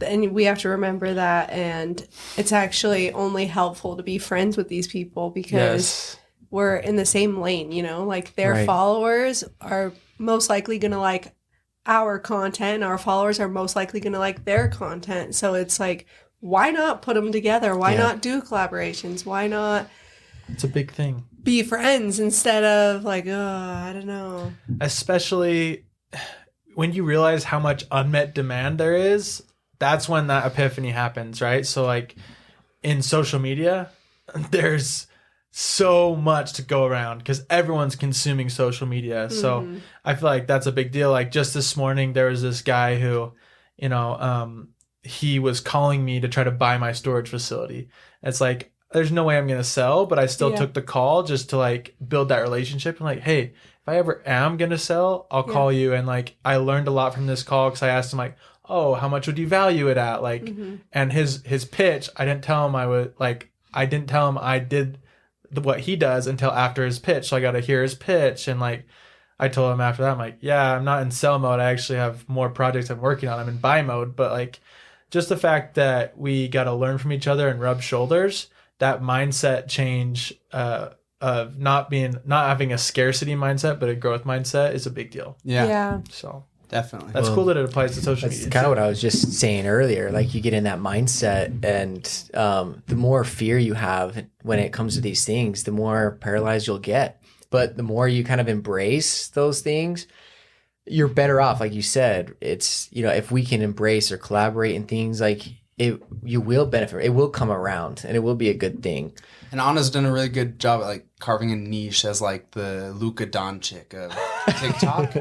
and we have to remember that. And it's actually only helpful to be friends with these people because we're in the same lane, you know, like, their followers are most likely going to like our content. Our followers are most likely going to like their content. So it's like, why not put them together? Why not do collaborations? Why not? It's a big thing. Be friends instead of, like, oh, I don't know. Especially when you realize how much unmet demand there is, that's when that epiphany happens, right? So, like, in social media, there's so much to go around because everyone's consuming social media. So I feel like that's a big deal. Like, just this morning, there was this guy who, you know, he was calling me to try to buy my storage facility. It's like, there's no way I'm going to sell, but I still took the call just to, like, build that relationship. And, like, hey, if I ever am going to sell, I'll call you. And, like, I learned a lot from this call because I asked him, like, oh, how much would you value it at? Like, and his pitch, I didn't tell him I did what he does until after his pitch. So I got to hear his pitch. And, like, I told him after that, I'm like, yeah, I'm not in sell mode. I actually have more projects I'm working on. I'm in buy mode. But, like, just the fact that we got to learn from each other and rub shoulders, that mindset change of not having a scarcity mindset, but a growth mindset is a big deal. Yeah. So definitely. that's cool that it applies to social That's media. kind of what I was just saying earlier. Like, you get in that mindset, and the more fear you have when it comes to these things, the more paralyzed you'll get. But the more you kind of embrace those things, you're better off. Like you said, it's, you know, if we can embrace or collaborate in things, like, you will benefit. It will come around, and it will be a good thing. And Anna's done a really good job at, like, carving a niche as, like, the Luka Doncic of TikTok.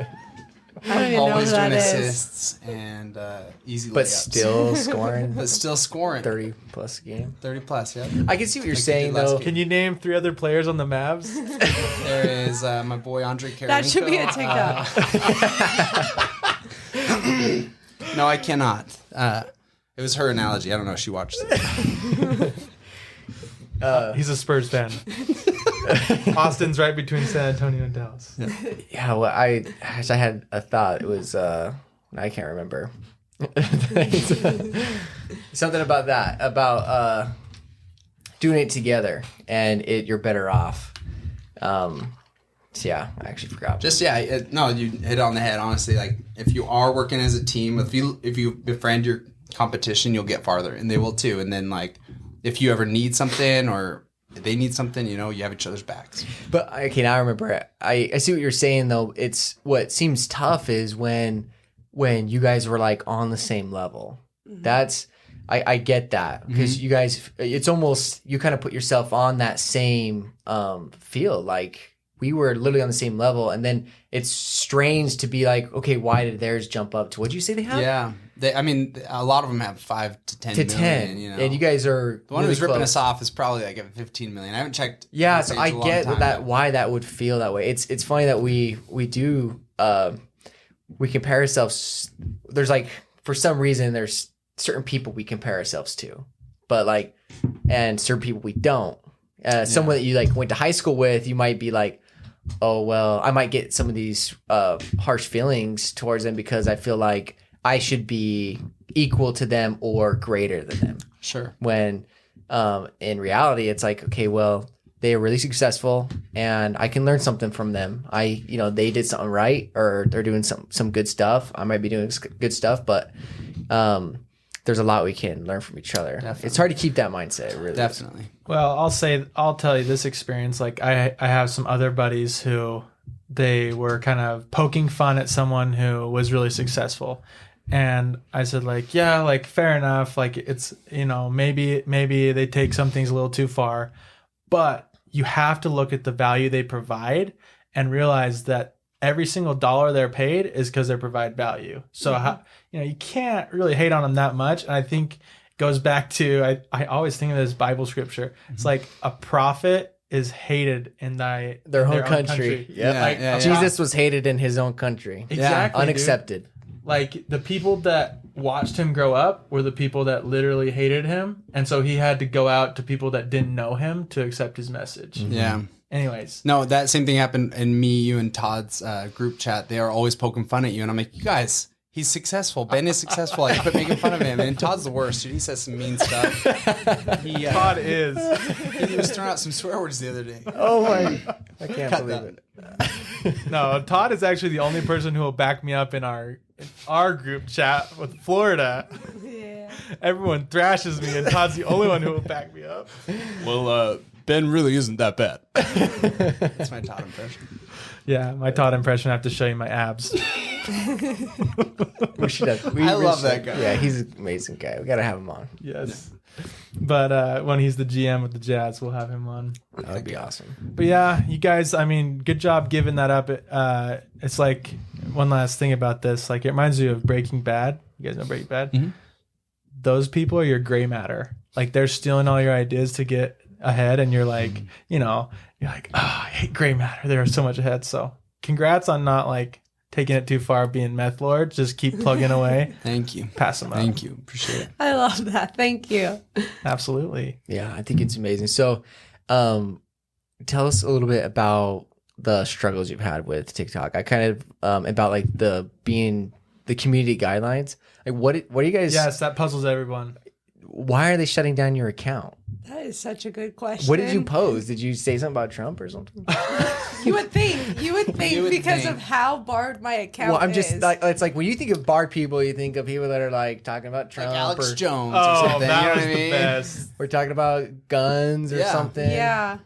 I don't even Always know who doing that is. assists and easy layups. But still scoring But still scoring. 30 plus a game. 30 plus, yeah. I can see what you're Like you saying, did last though. game. Can you name 3 other players on the Mavs? There is my boy Andre Kirilenko. That should be a TikTok. No, I cannot. It was her analogy. I don't know if she watched it. He's a Spurs fan. Austin's right between San Antonio and Dallas. Yeah, well, I had a thought. It was I can't remember. Something about that, about doing it together, and you're better off. So yeah, I actually forgot. No, you hit it on the head. Honestly, like, if you are working as a team, if you befriend your competition, you'll get farther, and they will too. And then, like, if you ever need something or they need something, you know, you have each other's backs. But okay, now I remember. I see what you're saying, though. It's what seems tough is when you guys were, like, on the same level. That's I get that because you guys, it's almost you kind of put yourself on that same field. Like we were literally on the same level, and then it's strange to be like, okay, why did theirs jump up to what did you say they have? Yeah, I mean, a lot of them have 5 to 10 To million. 10, You know, and you guys are the one really who's ripping close. us off is probably like at 15 million. I haven't checked. Yeah, his so page I in a long get time, that but- why that would feel that way. It's funny that we do we compare ourselves. There's like for some reason there's certain people we compare ourselves to, but like and certain people we don't. Someone that you like went to high school with, you might be like, oh well, I might get some of these harsh feelings towards them because I feel like I should be equal to them or greater than them. Sure. When in reality, it's like, okay, well, they are really successful and I can learn something from them. They did something right or they're doing some good stuff. I might be doing good stuff, but there's a lot we can learn from each other. Definitely. It's hard to keep that mindset, really. Definitely. Well, I'll tell you this experience. Like I have some other buddies who they were kind of poking fun at someone who was really successful. And I said like, yeah, like fair enough. Like it's, maybe they take some things a little too far, but you have to look at the value they provide and realize that every single dollar they're paid is because they provide value. So, you can't really hate on them that much. And I think it goes back to, I always think of this Bible scripture. It's like a prophet is hated in their own country. Yep. Yeah. Jesus was hated in his own country. Exactly. Dude. Unaccepted. Like the people that watched him grow up were the people that literally hated him. And so he had to go out to people that didn't know him to accept his message. Yeah. Anyways. No, that same thing happened in me, you, and Todd's group chat. They are always poking fun at you, and I'm like, you guys, he's successful. Ben is successful. Like, quit making fun of him. And Todd's the worst, dude. He says some mean stuff. Todd is. He was throwing out some swear words the other day. Oh my! I can't Cut believe that. it. No, Todd is actually the only person who will back me up in our group chat with Florida. Yeah. Everyone thrashes me, and Todd's the only one who will back me up. Well, Ben really isn't that bad. That's my Todd impression. Yeah, my Todd impression. I have to show you my abs. We should have. I love that guy. Yeah, he's an amazing guy. We gotta have him on. Yes. But when he's the GM with the Jazz, we'll have him on. That would be awesome. But yeah, you guys, I mean, good job giving that up. It's like one last thing about this. Like it reminds you of Breaking Bad. You guys know Breaking Bad? Mm-hmm. Those people are your gray matter. Like they're stealing all your ideas to get ahead, and you're like, you're like, oh, I hate gray matter. They're so much ahead. So congrats on not like taking it too far, being meth lords. Just keep plugging away. Thank you. Pass them up. Thank you. Appreciate it. I love that. Thank you. Absolutely. Yeah, I think it's amazing. So, tell us a little bit about the struggles you've had with TikTok. I kind of about like the community guidelines. Like, what are you guys? Yes, that puzzles everyone. Why are they shutting down your account? That is such a good question. What did you post? Did you say something about Trump or something? You would think. You would think because think. of how barred my account Well, I'm is. just like, it's like when you think of barred people, you think of people that are like talking about Trump Like Alex or Jones or Oh, something. that you know was what I the mean? best. we're talking about guns or Yeah. something. Yeah.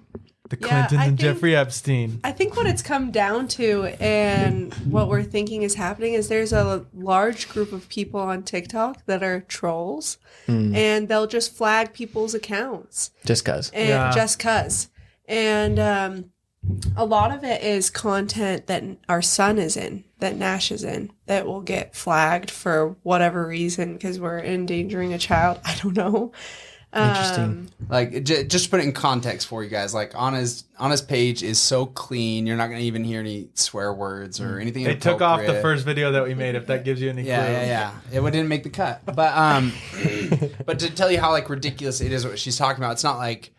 The Yeah, Clintons I and think- Jeffrey Epstein. I think what it's come down to and what we're thinking is happening is there's a large group of people on TikTok that are trolls and they'll just flag people's accounts Just cause. and Yeah. just cuz. And a lot of it is content that our son is in, that Nash is in, that will get flagged for whatever reason because we're endangering a child. I don't know. Interesting. Like just to put it in context for you guys, like Anna's page is so clean, you're not gonna even hear any swear words or anything. They took off the inappropriate. first video that we made, if that gives you any clue. Yeah. It didn't make the cut. But but to tell you how like ridiculous it is what she's talking about, it's not like,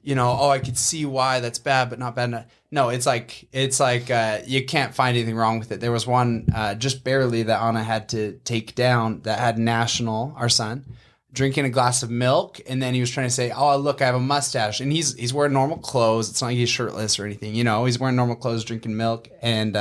I could see why that's bad, but not bad enough. No, it's like you can't find anything wrong with it. There was one just barely that Anna had to take down that had National, our son, drinking a glass of milk, and then he was trying to say, "Oh, look, I have a mustache," and he's wearing normal clothes. It's not like he's shirtless or anything, He's wearing normal clothes, drinking milk, and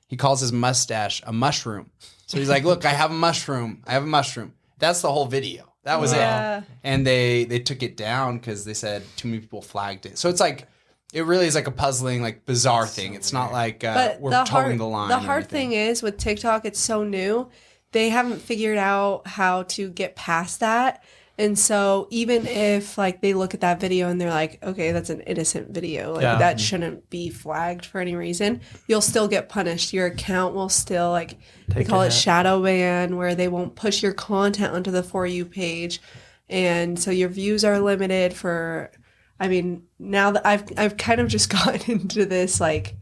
he calls his mustache a mushroom. So he's like, "Look, I have a mushroom. I have a mushroom." That's the whole video. That was Yeah. it. And they took it down because they said too many people flagged it. So it's like it really is like a puzzling, like bizarre thing. It's not like But we're the towing hard, the line. the or hard anything. thing is with TikTok, it's so new they haven't figured out how to get past that. And so even if like they look at that video and they're like, okay, that's an innocent video, like that shouldn't be flagged for any reason, you'll still get punished. Your account will still like, they call it shadow ban, where they won't push your content onto the For You page. And so your views are limited for, I mean, now that I've kind of just gotten into this, like,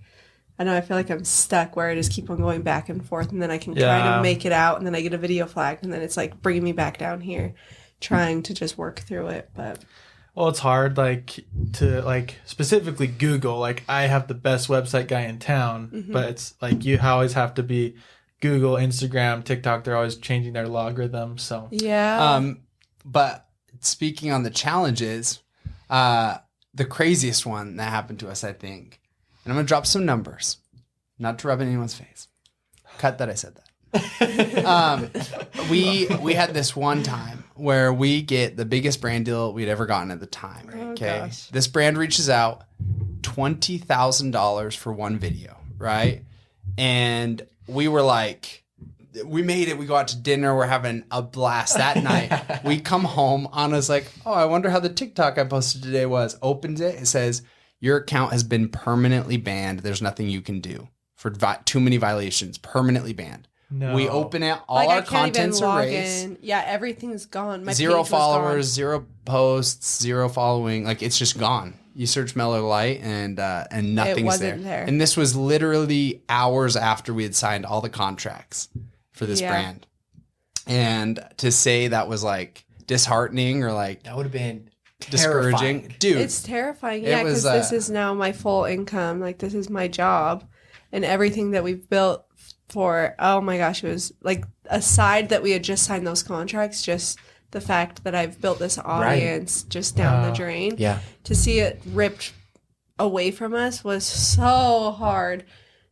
I know I feel like I'm stuck where I just keep on going back and forth, and then I can kind of make it out, and then I get a video flagged, and then it's like bringing me back down here, trying to just work through it. But well, it's hard, like, to like specifically Google. Like, I have the best website guy in town, but it's like you always have to be Google, Instagram, TikTok. They're always changing their logarithm. So yeah. But speaking on the challenges, the craziest one that happened to us, I think, and I'm going to drop some numbers, not to rub in anyone's face. Cut that I said that. We had this one time where we get the biggest brand deal we'd ever gotten at the time. Okay. Gosh. This brand reaches out, $20,000 for one video, right? And we were like, we made it. We go out to dinner. We're having a blast that night. We come home. Anna's like, oh, I wonder how the TikTok I posted today was. Opens it. It says, your account has been permanently banned. There's nothing you can do for too many violations. Permanently banned. No. We open it. All like, our I can't even content's log erased. in. Yeah, everything's gone. My Zero page was followers, gone. zero posts, zero following. Like, it's just gone. You search Mellor Life and nothing's wasn't there. And this was literally hours after we had signed all the contracts for this brand. And to say that was like disheartening or like That would have been discouraging, terrifying. dude. It's terrifying. It Yeah, was, because this is now my full income. Like, this is my job, and everything that we've built for. Oh my gosh, it was like, aside that we had just signed those contracts, just the fact that I've built this audience just down the drain. Yeah. To see it ripped away from us was so hard.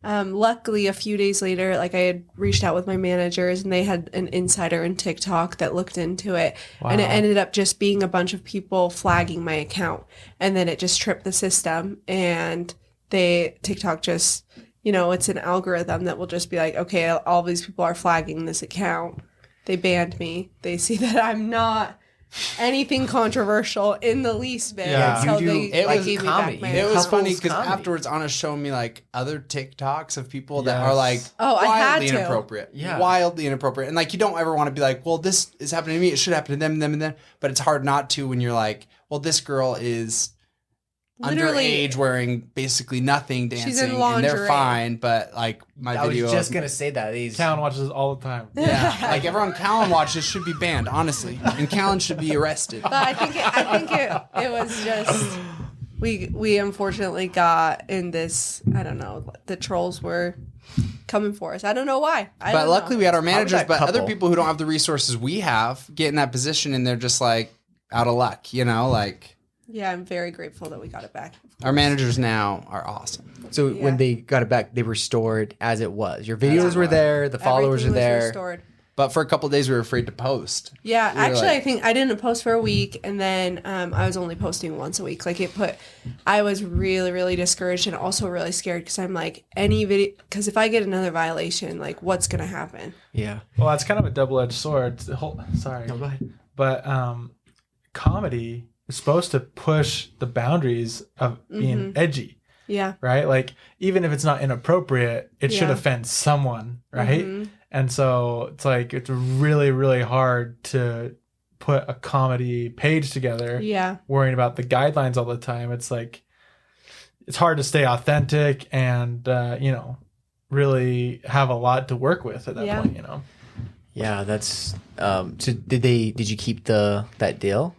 Luckily, a few days later, like, I had reached out with my managers, and they had an insider in TikTok that looked into it. Wow. And it ended up just being a bunch of people flagging my account. And then it just tripped the system. And TikTok just, you know, it's an algorithm that will just be like, okay, all these people are flagging this account. They banned me. They see that I'm not anything controversial in the least bit. Yeah. So You do, they like, gave me comedy. back my You It was Couples funny because comedy. afterwards Anna's showing me like other TikToks of people that Yes. are like Oh, I had wildly to. inappropriate. Yeah. Wildly inappropriate. And like, you don't ever want to be like, well, this is happening to me. It should happen to them, and them. But it's hard not to when you're like, well, this girl is Literally- underage wearing basically nothing dancing. She's in and they're lingerie. fine, but like my I was video just of- gonna say that. These Town watches all the time. yeah, like everyone Callan watches should be banned, honestly. And Callan should be arrested. But I think it was just we unfortunately got in this. I don't know. The trolls were coming for us. I don't know why. But luckily we had our managers, that but other couple. people who don't have the resources we have get in that position and they're just like out of luck, you know, like Yeah, I'm very grateful that we got it back. our managers now are awesome. So Yeah. when they got it back, they were stored as it was. Your videos were there, the followers Everything were was there. restored. But for a couple of days we were afraid to post. Yeah, We were actually, like- I think I didn't post for a week, and then I was only posting once a week. Like, I was really, really discouraged and also really scared because I'm like, any video, because if I get another violation, like, what's gonna happen? Yeah. Well, that's kind of a double-edged sword. It's the whole, sorry. No, go ahead. But comedy is supposed to push the boundaries of being edgy, Yeah, right? Like, even if it's not inappropriate, it should Yeah. offend someone, right? And so it's like, it's really, really hard to put a comedy page together yeah, worrying about the guidelines all the time. It's like, it's hard to stay authentic and, you know, really have a lot to work with at that Yeah. point, you know? Yeah, that's so did you keep that deal?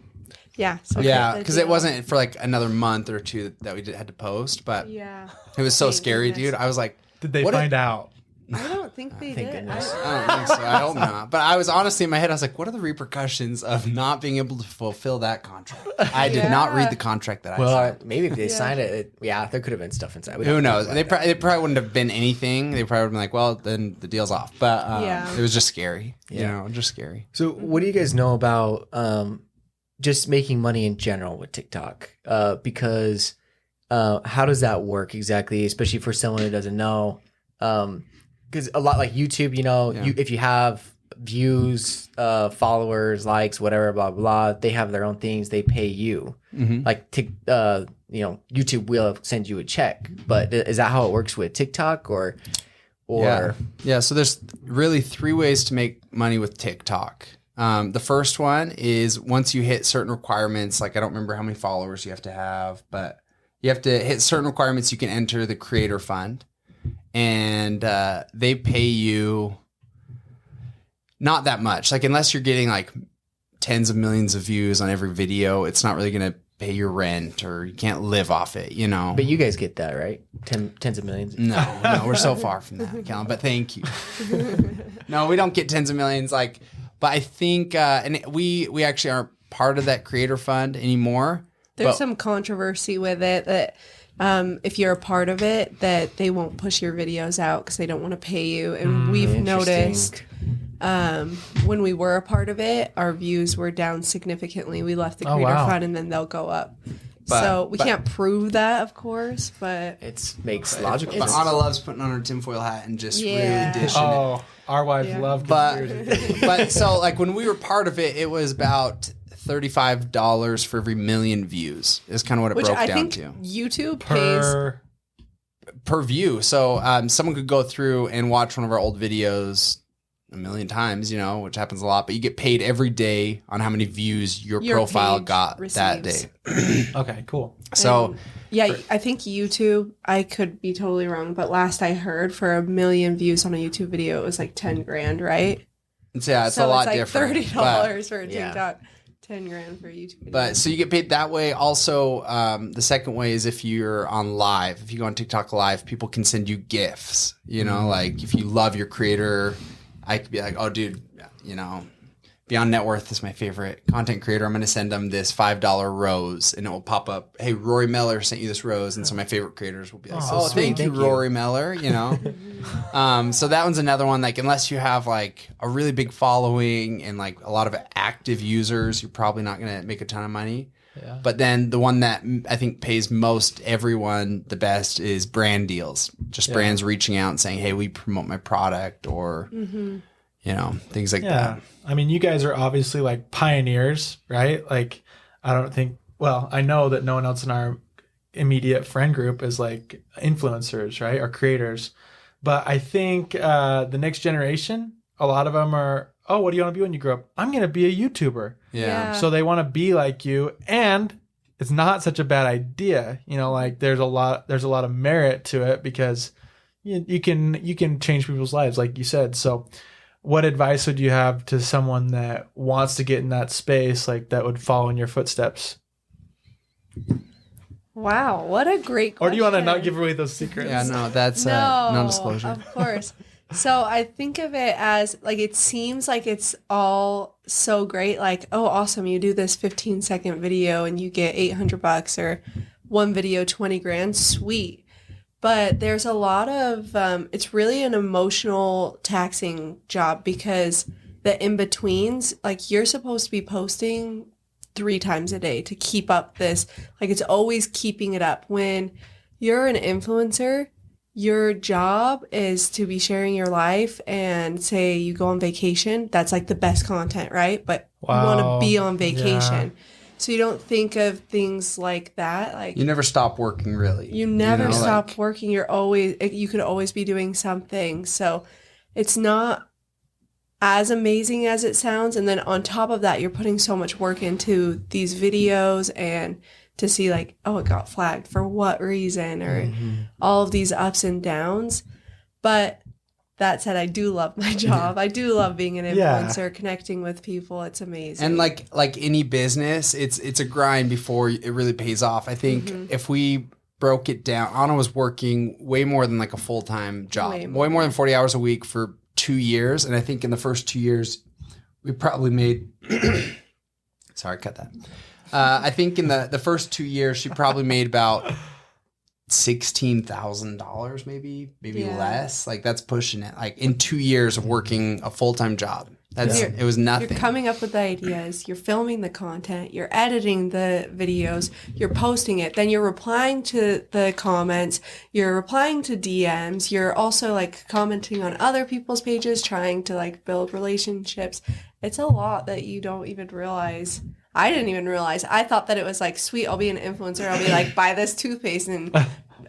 yeah. So Yeah, the because it deal- wasn't for like another month or two that we had to post, but Yeah, it was so Thank scary, goodness. dude. I was like, Did they What find out? I don't think they Thank did. goodness. I don't think so. I hope not. But I was honestly in my head, I was like, what are the repercussions of not being able to fulfill that contract? I did not read the contract that I signed. Maybe if they signed it, yeah, there could have been stuff inside. We don't Who have to knows? talk They about probably wouldn't have been anything. They probably would have been like, well, then the deal's off. But Yeah. it was just scary. You Yeah. know, just scary. that. So, what do you guys know about just making money in general with TikTok? Because how does that work exactly, especially for someone who doesn't know? Because a lot like YouTube, you know, Yeah. if you have views, followers, likes, whatever, blah blah. They have their own things. They pay you. Like YouTube will send you a check. But is that how it works with TikTok or? Yeah. So there's really 3 ways to make money with TikTok. The first one is once you hit certain requirements, like I don't remember how many followers you have to have, but you have to hit certain requirements. You can enter the creator fund, and they pay you not that much. Like unless you're getting like tens of millions of views on every video, it's not really going to pay your rent, or you can't live off it, you know. But you guys get that, right? Tens of millions? No, we're so far from that, Callum, but thank you. No, we don't get tens of millions. But I think, and we actually aren't part of that creator fund anymore. There's some controversy with it that if you're a part of it, that they won't push your videos out because they don't want to pay you. And we've noticed when we were a part of it, our views were down significantly. We left the creator fund and then they'll go up. So we can't prove that, of course, but it makes logical sense. But Anna loves putting on her tinfoil hat and just really dishing it. Our wives love conspiracy. But so like when we were part of it, it was about $35 for every million views is kind of what it broke down to. YouTube pays per view. So someone could go through and watch one of our old videos a million times, you know, which happens a lot, but you get paid every day on how many views your profile got that day. Okay, cool. So I think YouTube, I could be totally wrong, but last I heard for 1 million views on a YouTube video, it was like 10 grand, right? It's a lot like different. $30 for a TikTok. 10 grand for a YouTube video. But so you get paid that way. Also, the second way is if you're on live. If you go on TikTok live, people can send you gifts. You know, like if you love your creator, I could be like, oh, dude, you know, Beyond Net Worth is my favorite content creator. I'm going to send them this $5 rose, and it will pop up, hey, Rory Mellor sent you this rose. And so my favorite creators will be like, oh, thank you, Rory Mellor, you know. So that one's another one. Like, unless you have like a really big following and like a lot of active users, you're probably not going to make a ton of money. Yeah. But then the one that I think pays most everyone the best is brand deals. Just brands reaching out and saying, hey, we promote my product, or, you know, things like that. I mean, you guys are obviously like pioneers, right? Like, I know that no one else in our immediate friend group is like influencers, right? Or creators. But I think the next generation, a lot of them are, oh, what do you want to be when you grow up? I'm going to be a YouTuber. Yeah. So they want to be like you, and it's not such a bad idea. You know, like there's a lot of merit to it because you can change people's lives, like you said. So what advice would you have to someone that wants to get in that space, like that would follow in your footsteps? Wow, what a great question. Or do you want to not give away those secrets? Yeah, no, that's non-disclosure. Of course. So I think of it as like, it seems like it's all so great. Like, oh, awesome. You do this 15-second video and you get $800, or one video, 20 grand. Sweet. But there's a lot of, it's really an emotional taxing job, because the in-betweens, like you're supposed to be posting 3 times a day to keep up this, like it's always keeping it up. When you're an influencer, your job is to be sharing your life, and say you go on vacation, that's like the best content, right? But you want to be on vacation. Yeah. So you don't think of things like that. Like you never stop working, really. You never stop working. You could always be doing something. So it's not as amazing as it sounds. And then on top of that, you're putting so much work into these videos, and to see like, oh, it got flagged for what reason, or all of these ups and downs. But that said, I do love my job. I do love being an influencer, connecting with people. It's amazing. And like any business, it's a grind before it really pays off. I think if we broke it down, Anna was working way more than like a full-time job, way more than 40 hours a week for 2 years. And I think in the first 2 years, we probably made, sorry, cut that. I think in the first 2 years, she probably made about $16,000, maybe less. Like that's pushing it. Like in 2 years of working a full-time job, It was nothing. You're coming up with the ideas, you're filming the content, you're editing the videos, you're posting it, then you're replying to the comments, you're replying to DMs, you're also like commenting on other people's pages, trying to like build relationships. It's a lot that you don't even realize. I didn't even realize. I thought that it was like, sweet, I'll be an influencer. I'll be like, buy this toothpaste and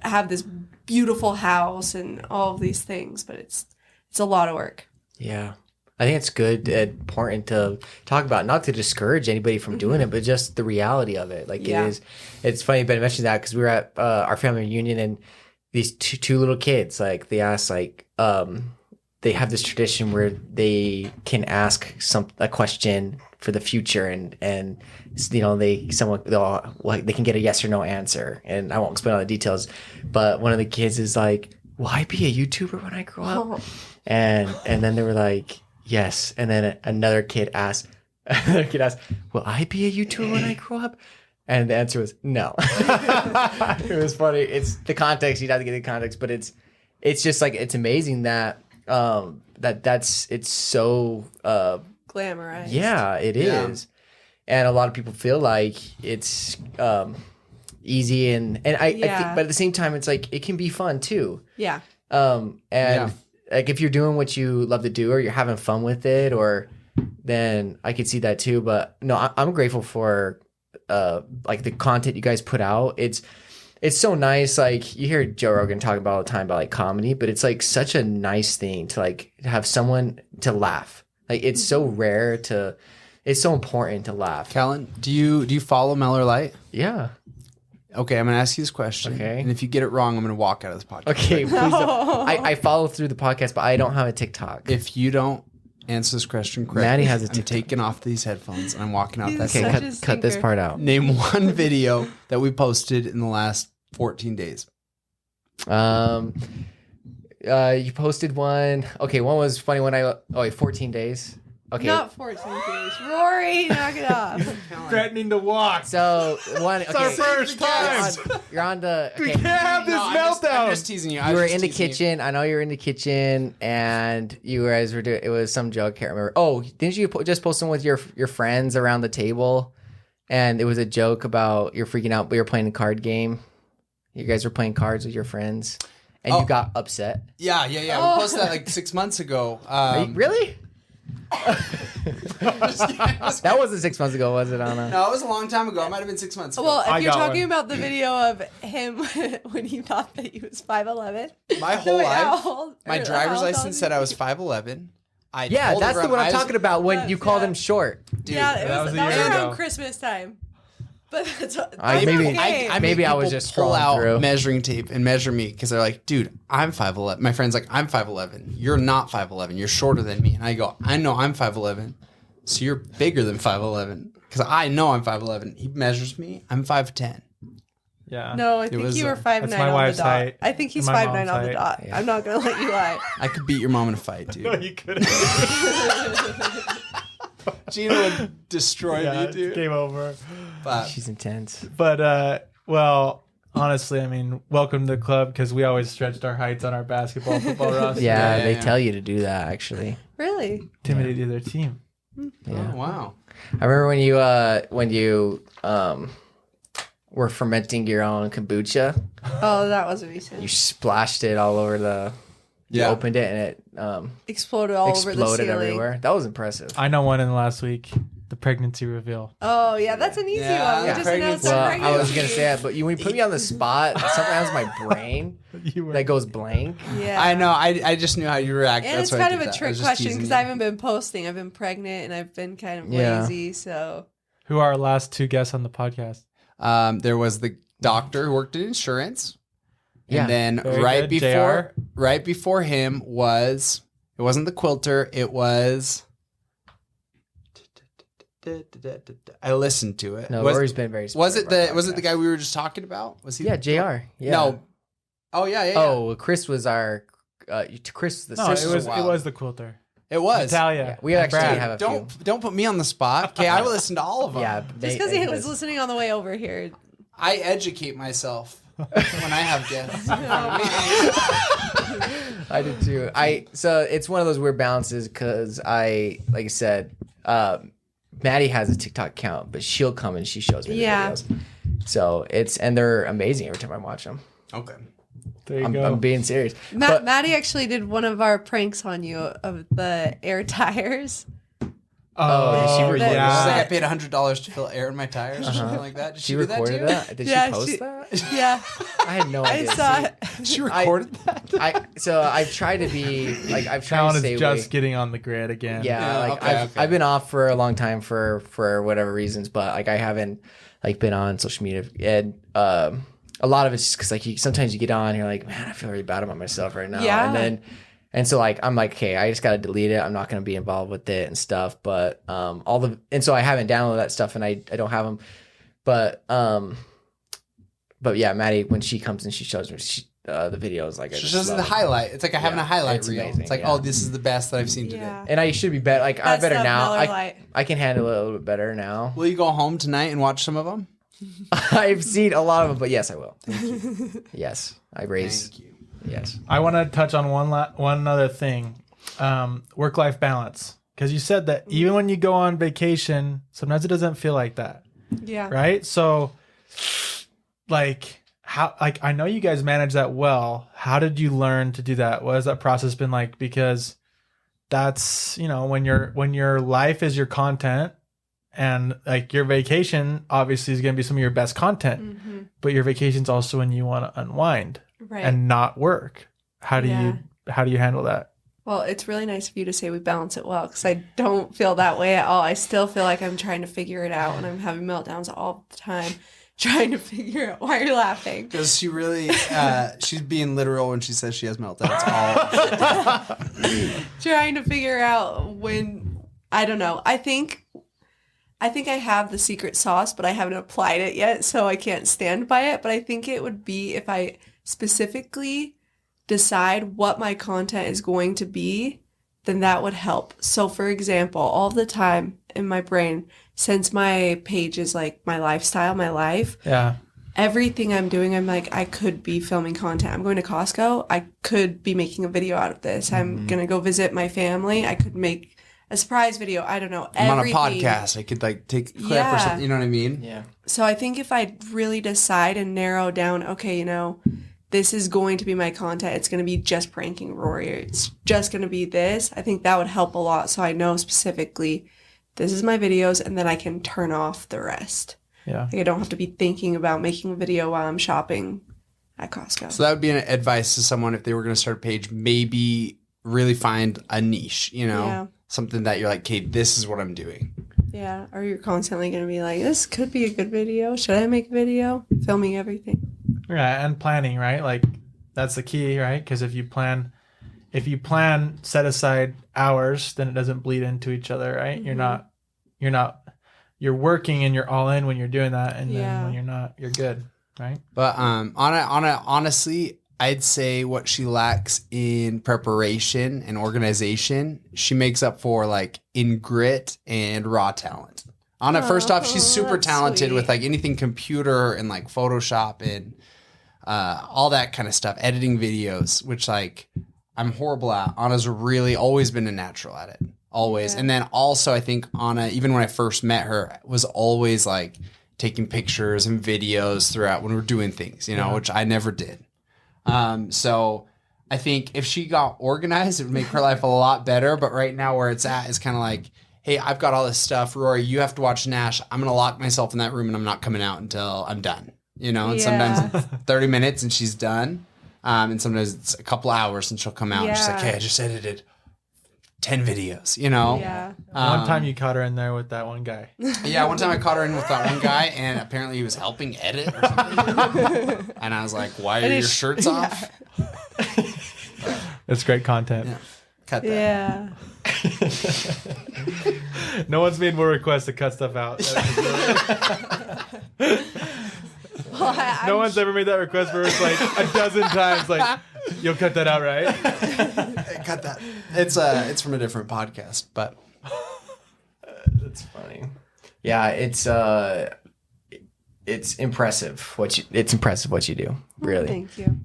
have this beautiful house and all of these things. But it's a lot of work. Yeah. I think it's good and important to talk about, not to discourage anybody from doing it, but just the reality of it. Like it's funny Ben mentioned that because we were at our family reunion and these two little kids, like they asked, like they have this tradition where they can ask a question for the future and you know they can get a yes or no answer, and I won't explain all the details, but one of the kids is like, will I be a YouTuber when I grow up? Oh. And then they were like, yes. And then another kid asked, will I be a YouTuber when I grow up? And the answer was no. It was funny. It's the context. You'd have to get the context, but it's just like, it's amazing that it's so glamorized. Yeah, it is. And a lot of people feel like it's easy and I think, but at the same time, it's like, it can be fun too. Yeah. Like if you're doing what you love to do or you're having fun with it, or then I could see that too. But no, I'm grateful for like the content you guys put out. It's so nice. Like you hear Joe Rogan talk about all the time about like comedy, but it's like such a nice thing to like have someone to laugh. Like it's so rare it's so important to laugh. Callan, do you follow Mellor Life? Yeah. Okay, I'm going to ask you this question. Okay. And if you get it wrong, I'm going to walk out of this podcast. Okay, please don't. I follow through the podcast, but I don't have a TikTok. If you don't answer this question correctly, Maddie has a TikTok. I'm taking off these headphones and I'm walking out that door. Okay, cut this part out. Name one video that we posted in the last 14 days. You posted one. Okay, one was funny when 14 days. Okay. Not 14 days. Rory, knock it off. Threatening to walk. So one. It's our first time. You're on the. Okay. We can't have this meltdown. I'm just teasing you. You were in the kitchen. I know you were in the kitchen, and you guys were doing. It was some joke. I can't remember. Oh, didn't you just post some with your friends around the table? And it was a joke about you're freaking out, but you're playing a card game. You guys were playing cards with your friends, and you got upset. Yeah. We posted that like 6 months ago. Really? That wasn't 6 months ago, was it, Anna? No, it was a long time ago. It might have been 6 months ago. Well, if you're talking about the video of him when he thought that he was 5'11", my whole life, my driver's license said I was 5'11". That's the one I'm talking about when you called him short. Dude, that was around Christmas time. But maybe I was just pull out through. measuring tape and measure me because they're like, dude, I'm 5'11". My friend's like, I'm 5'11". You're not 5'11". You're shorter than me. And I go, I know I'm 5'11". So you're bigger than 5'11". Because I know I'm 5'11". He measures me. I'm 5'10". Yeah. No, I think you were 5'9" on the dot. Height. I think he's 5'9" on the dot. Yeah. I'm not gonna let you lie. I could beat your mom in a fight, dude. No, you couldn't. Gina would destroy me, dude. Game over. But she's intense. But well, honestly, I mean, welcome to the club because we always stretched our heights on our basketball football roster. Yeah, they tell you to do that actually. Really? Intimidate their team. Yeah. Oh, wow. I remember when you were fermenting your own kombucha. Oh, that was recent. You splashed it all over the. You opened it and it exploded all over the ceiling. Everywhere. That was impressive. I know one in last week. The pregnancy reveal. Oh yeah, that's an easy one. We just announced I'm pregnant. I was gonna say that, but when you put me on the spot, sometimes my brain that goes blank. Yeah, I know. I just knew how you react. And that's it's kind of a trick question because I haven't been posting. I've been pregnant and I've been kind of lazy. So who are our last two guests on the podcast? There was the doctor who worked in insurance. Yeah. And then right before him it wasn't the quilter, it was I listened to it. No, Rory's been very Was it the guy we were just talking about? Was he? Yeah, JR. Yeah. No. Oh yeah. Oh, Chris was our Chris was the sister. It was the quilter. It was. Natalia. Yeah, we actually have a few. Don't put me on the spot. Okay, I will listen to all of them. Yeah, just because he was listening on the way over here. I educate myself when I have guests. I did too. So it's one of those weird balances because like I said, Maddie has a TikTok account, but she'll come and she shows me the videos. So and they're amazing every time I watch them. Okay. There you I'm go. being serious. Maddie actually did one of our pranks on you of the air tires. Oh, she recorded She's yeah. like, I paid $100 to fill air in my tires or something like that. Did She do that recorded too? that? Did Yeah, she post she- that? Yeah, I had no I idea. saw it. She recorded that? So I've tried to be like I've tried Talon to is stay just away. getting on the grid again. Yeah, like okay, I've been off for a long time for whatever reasons, but like I haven't like been on social media, and a lot of it's just because like sometimes you get on, you're like, man, I feel really bad about myself right now, Yeah. and so like I'm like, okay, I just gotta delete it. I'm not gonna be involved with it and stuff, but so I haven't downloaded that stuff and I don't have them, but yeah, Maddie, when she comes and she shows me the videos, like I She just shows love the it. highlight. It's like having a highlight it's reel. amazing, It's like, yeah. oh, this is the best that I've seen today. Yeah. And I should be better. Like I'm That's better the now. Mellor Life. I can handle it a little bit better now. Will you go home tonight and watch some of them? I've seen a lot of them, but yes, I will. Yes, I raise. Thank you. Yes. I want to touch on one other thing, work-life balance. Because you said that even when you go on vacation, sometimes it doesn't feel like that, Yeah. right? So, like, how? Like, I know you guys manage that well. How did you learn to do that? What has that process been like? Because that's when your life is your content, and like your vacation obviously is going to be some of your best content, but your vacation's also when you want to unwind Right. and not work. How do Yeah. you handle that? Well, it's really nice of you to say we balance it well because I don't feel that way at all. I still feel like I'm trying to figure it out and I'm having meltdowns all the time trying to figure out why you're laughing. Because she really, she's being literal when she says she has meltdowns. All Trying to figure out when, I don't know. I think I have the secret sauce, but I haven't applied it yet, so I can't stand by it. But I think it would be if I specifically decide what my content is going to be, then that would help. So for example, all the time in my brain, since my page is like my lifestyle, my life, Yeah. everything I'm doing, I'm like, I could be filming content. I'm going to Costco. I could be making a video out of this. I'm going to go visit my family. I could make a surprise video. I don't know. I'm Everything. on a podcast. I could like take a clip or Yeah. something. You know what I mean? Yeah. So I think if I really decide and narrow down, okay, this is going to be my content. It's going to be just pranking Rory. It's just going to be this. I think that would help a lot. So I know specifically this is my videos and then I can turn off the rest. Yeah. Like I don't have to be thinking about making a video while I'm shopping at Costco. So that would be an advice to someone if they were going to start a page. Maybe really find a niche. Yeah. Something that you're like, okay, this is what I'm doing. Yeah. Or you're constantly going to be like, this could be a good video. Should I make a video? Filming everything. Yeah, and planning, right? Like that's the key, right? Because if you plan, set aside hours, then it doesn't bleed into each other, right? You're working and you're all in when you're doing that, and then Yeah. when you're not, you're good, right? But honestly, I'd say what she lacks in preparation and organization, she makes up for like in grit and raw talent. Anna, first off, she's super that's talented sweet. with like anything computer and like Photoshop and all that kind of stuff, editing videos, which like I'm horrible at. Anna's really always been a natural at it, always. Yeah. And then also I think Anna, even when I first met her, was always like taking pictures and videos throughout when we're doing things, which I never did. So I think if she got organized, it would make her life a lot better. But right now where it's at is kind of like, hey, I've got all this stuff. Rory, you have to watch Nash. I'm going to lock myself in that room and I'm not coming out until I'm done. And sometimes it's 30 minutes and she's done. And sometimes it's a couple hours and she'll come out and she's like, Yeah. hey, I just edited 10 videos, Yeah. One time you caught her in there with that one guy. Yeah, one time I caught her in with that one guy, and apparently he was helping edit or something. And I was like, why are your shirts off? It's great content. Yeah. Cut that. Yeah. No one's made more requests to cut stuff out. Well, No one's ever made that request for us like a dozen times. Like, you'll cut that out, right? Cut that. It's from a different podcast, but That's funny. Yeah, it's impressive what you do. Really. Thank you.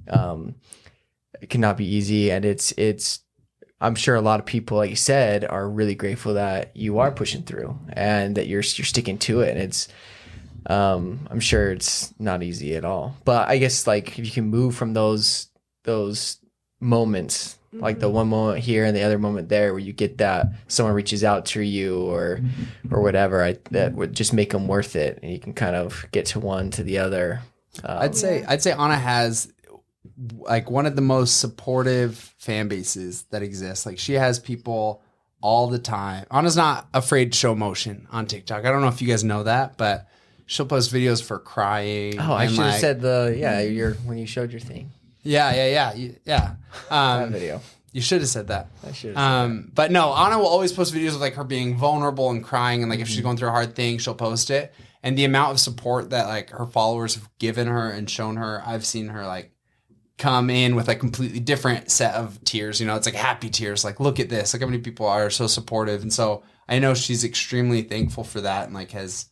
it cannot be easy, and it's I'm sure a lot of people, like you said, are really grateful that you are pushing through and that you're sticking to it. And it's I'm sure it's not easy at all. But I guess like if you can move from those moments, like the one moment here and the other moment there, where you get that someone reaches out to you or whatever, that would just make them worth it, and you can kind of get to one to the other. I'd say Anna has like one of the most supportive fan bases that exists. Like she has people all the time. Anna's not afraid to show emotion on TikTok. I don't know if you guys know that, but she'll post videos for crying. Oh, I should have said when you showed your thing. Yeah. That video. You should have said that. I should have said that. But no, Anna will always post videos of like her being vulnerable and crying, and like if she's going through a hard thing, she'll post it. And the amount of support that like her followers have given her and shown her, I've seen her like come in with a completely different set of tears. You know, it's like happy tears. Like, look at this. Like how many people are so supportive. And so I know she's extremely thankful for that, and like has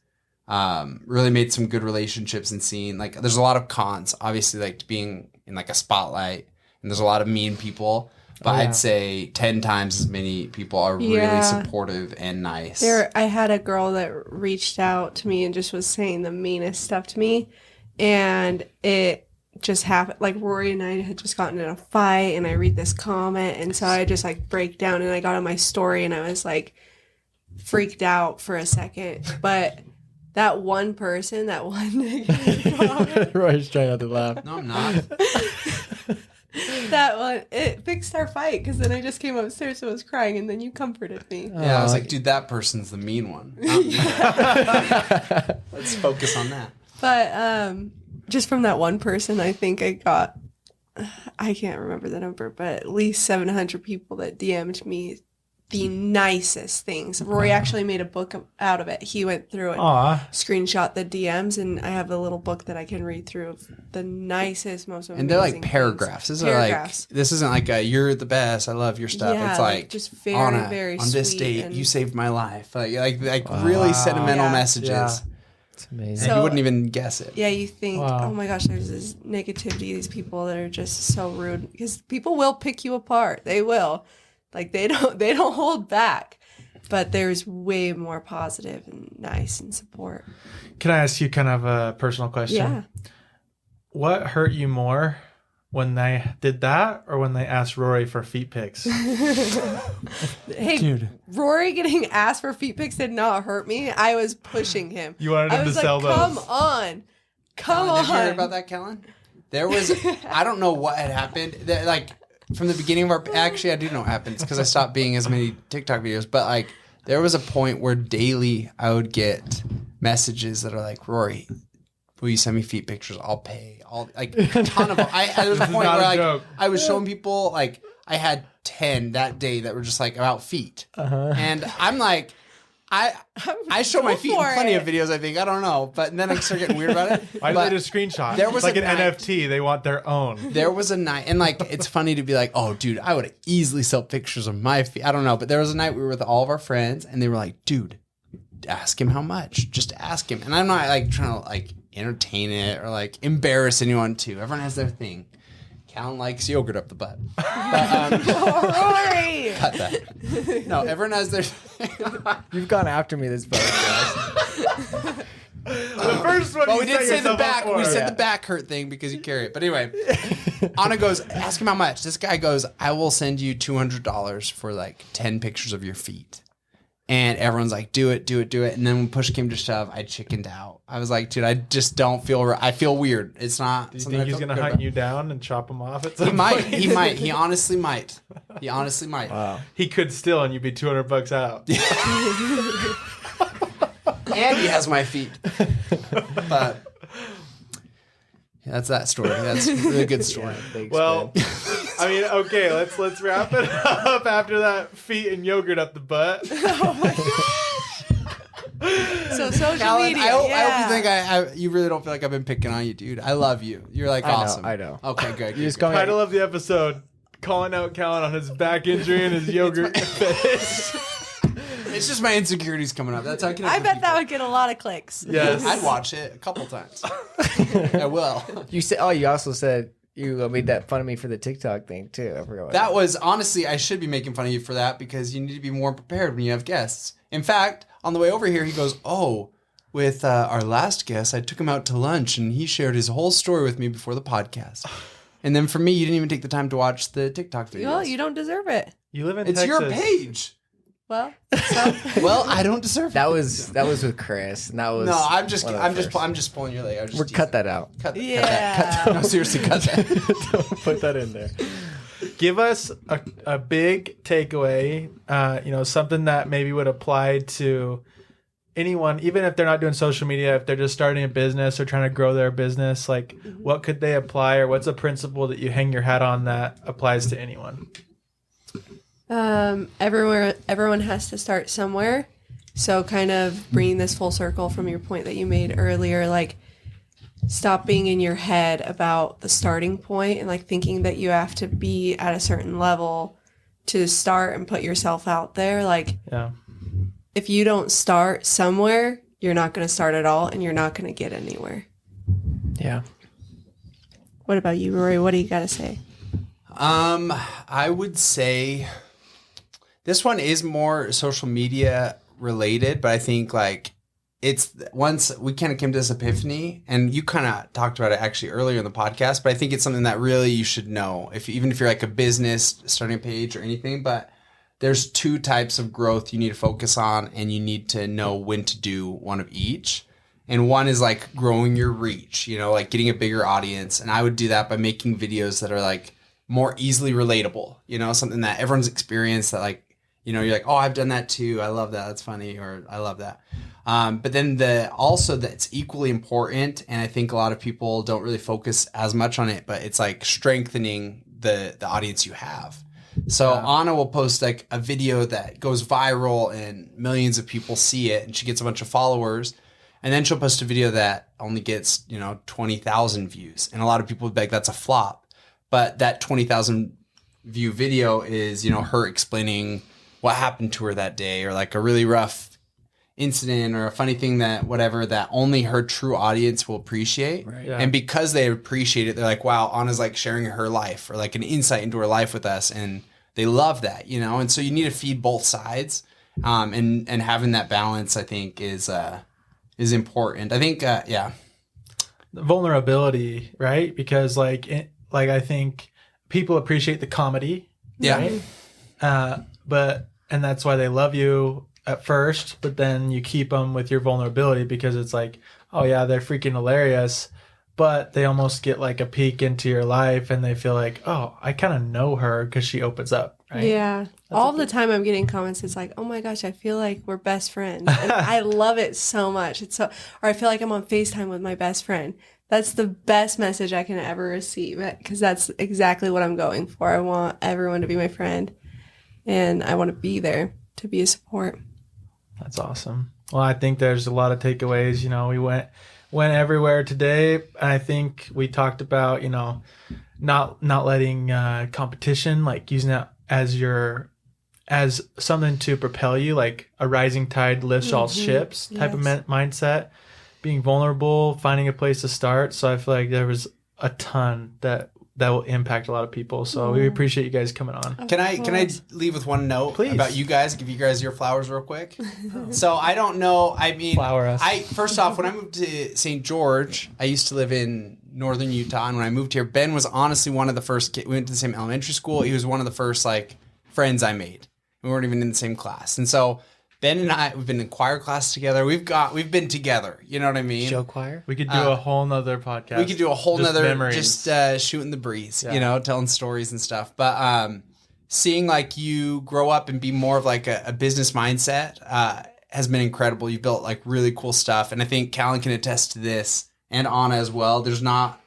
really made some good relationships and seen like there's a lot of cons, obviously, like being in like a spotlight, and there's a lot of mean people. But I'd say 10 times as many people are really supportive and nice. I had a girl that reached out to me and just was saying the meanest stuff to me. And it just happened. Like Rory and I had just gotten in a fight, and I read this comment. And so I just like break down, and I got on my story, and I was like freaked out for a second. But that one person, that one negative comment. Rory's trying not to laugh. No, I'm not. That one, it fixed our fight, because then I just came upstairs and was crying, and then you comforted me. Yeah, I was like, dude, that person's the mean one. Let's focus on that. But just from that one person, I think I got, I can't remember the number, but at least 700 people that DM'd me the nicest things. Rory actually made a book out of it. He went through and screenshot the DMs, and I have a little book that I can read through of the nicest, most amazing. And they're like paragraphs. This isn't like a "you're the best, I love your stuff." Yeah, it's like just very, very on this sweet date, you saved my life. Like really sentimental messages. Yeah. It's amazing. And you wouldn't even guess it. Yeah, you think, oh my gosh, there's this negativity, these people that are just so rude, because people will pick you apart. They will. Like they don't hold back, but there's way more positive and nice and support. Can I ask you kind of a personal question? Yeah. What hurt you more, when they did that or when they asked Rory for feet pics? Hey, dude. Rory getting asked for feet pics did not hurt me. I was pushing him. You wanted him to sell those. Come on. Did you hear about that, Kellen? There was, I don't know what had happened. Like, from the beginning of our, actually I do know what happens because I stopped being as many TikTok videos, but like there was a point where daily I would get messages that are like, Rory, will you send me feet pictures? I'll pay. Like a ton of them. There was a point where like I was showing people, like I had 10 that day that were just like about feet. And I'm like, I show my feet in plenty of videos, I think. I don't know. But then I start getting weird about it. Why did they just screenshot? There was like an night, NFT. They want their own. There was a night. And like, it's funny to be like, oh, dude, I would easily sell pictures of my feet. I don't know. But there was a night we were with all of our friends. And they were like, dude, ask him how much. Just ask him. And I'm not like trying to like entertain it or like embarrass anyone too. Everyone has their thing. Callan likes yogurt up the butt. But, Rory! Cut that. No, everyone has their You've gone after me this podcast. The first one. Well, we did say the back. We said the back hurt thing because you carry it. But anyway, Anna goes, ask him how much. This guy goes, I will send you $200 for like 10 pictures of your feet. And everyone's like, do it. And then when push came to shove, I chickened out. I was like, dude, I just don't feel right. I feel weird. It's not. Do you think he's going to hunt you down and chop him off at some point? He might. He honestly might. Wow. He could still, and you'd be $200 out. And he has my feet. But yeah, that's that story. That's a really good story. Yeah, thanks, well, I mean, okay, let's wrap it up after that feet and yogurt up the butt. Oh my gosh. So social Callan, media. I hope you think you really don't feel like I've been picking on you, dude. I love you. You're like awesome. I know. Okay, good. Title of the episode: calling out Callan on his back injury and his yogurt fetish. It's just my insecurities coming up. That's how I connect. I bet that would get a lot of clicks. Yes, I'd watch it a couple times. I will. You said. Oh, you also said You made that fun of me for the TikTok thing too. I forgot. That was honestly, I should be making fun of you for that because you need to be more prepared when you have guests. In fact, on the way over here, he goes, "Oh, with our last guest, I took him out to lunch and he shared his whole story with me before the podcast." And then for me, you didn't even take the time to watch the TikTok videos. Well, you don't deserve it. You live in It's Texas. your page. Well, so Well, I don't deserve That it. was with Chris. And that was No, I'm just one of the first. I'm just pulling your leg. We're cut that out. Cut that. yeah. No, seriously, cut that. Don't put that in there. Give us a big takeaway, something that maybe would apply to anyone, even if they're not doing social media, if they're just starting a business or trying to grow their business, like what could they apply, or what's a principle that you hang your hat on that applies to anyone? Everyone has to start somewhere. So kind of bringing this full circle from your point that you made earlier, like stop being in your head about the starting point and like thinking that you have to be at a certain level to start and put yourself out there. Like Yeah. if you don't start somewhere, you're not going to start at all and you're not going to get anywhere. Yeah. What about you, Rory? What do you got to say? I would say this one is more social media related, but I think like it's once we kind of came to this epiphany, and you kind of talked about it actually earlier in the podcast, but I think it's something that really you should know even if you're like a business starting a page or anything, but there's two types of growth you need to focus on, and you need to know when to do one of each. And one is like growing your reach, like getting a bigger audience. And I would do that by making videos that are like more easily relatable, something that everyone's experienced that like, you're like, oh, I've done that too. I love that. That's funny. Or I love that. But then also that's equally important. And I think a lot of people don't really focus as much on it, but it's like strengthening the audience you have. So Anna will post like a video that goes viral and millions of people see it and she gets a bunch of followers. And then she'll post a video that only gets, 20,000 views. And a lot of people would be like, that's a flop. But that 20,000 view video is, her explaining what happened to her that day, or like a really rough incident or a funny thing that only her true audience will appreciate. Right. Yeah. And because they appreciate it, they're like, wow, Anna's like sharing her life or like an insight into her life with us. And they love that, And so you need to feed both sides. And having that balance, I think, is important. I think, Vulnerability, right? Because I think people appreciate the comedy. Yeah. Right? And that's why they love you at first, but then you keep them with your vulnerability because it's like, oh yeah, they're freaking hilarious, but they almost get like a peek into your life and they feel like, oh, I kind of know her because she opens up, right? Yeah. All the time I'm getting comments, it's like, oh my gosh, I feel like we're best friends. And I love it so much. Or I feel like I'm on FaceTime with my best friend. That's the best message I can ever receive because that's exactly what I'm going for. I want everyone to be my friend and I want to be there to be a support. That's awesome. Well, I think there's a lot of takeaways. We went everywhere today. I think we talked about, not letting competition, like using that as something to propel you, like a rising tide lifts all ships type of mindset, being vulnerable, finding a place to start. So I feel like there was a ton that will impact a lot of people. So we appreciate you guys coming on. Can I leave with one note Please. about you guys? Give you guys your flowers real quick. So I don't know. I mean, Flower us. First off, when I moved to St. George, I used to live in northern Utah, and when I moved here, Ben was honestly one of the first kids. We went to the same elementary school. He was one of the first like friends I made. We weren't even in the same class, and so Ben and we've been in choir class together. We've been together. You know what I mean? Show choir. We could do a whole nother podcast. We could do a whole Just nother memories. just shooting the breeze, telling stories and stuff. But seeing like you grow up and be more of like a business mindset has been incredible. You built like really cool stuff. And I think Callan can attest to this, and Anna as well. There's not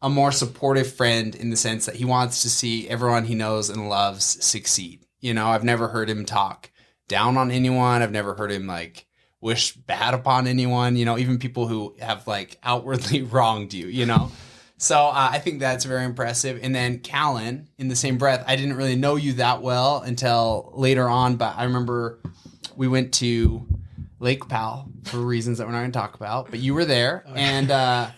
a more supportive friend in the sense that he wants to see everyone he knows and loves succeed. I've never heard him talk down on anyone. I've never heard him like wish bad upon anyone, even people who have like outwardly wronged you, So I think that's very impressive. And then Callan, in the same breath, I didn't really know you that well until later on, but I remember we went to Lake Powell for reasons that we're not going to talk about, but you were there. And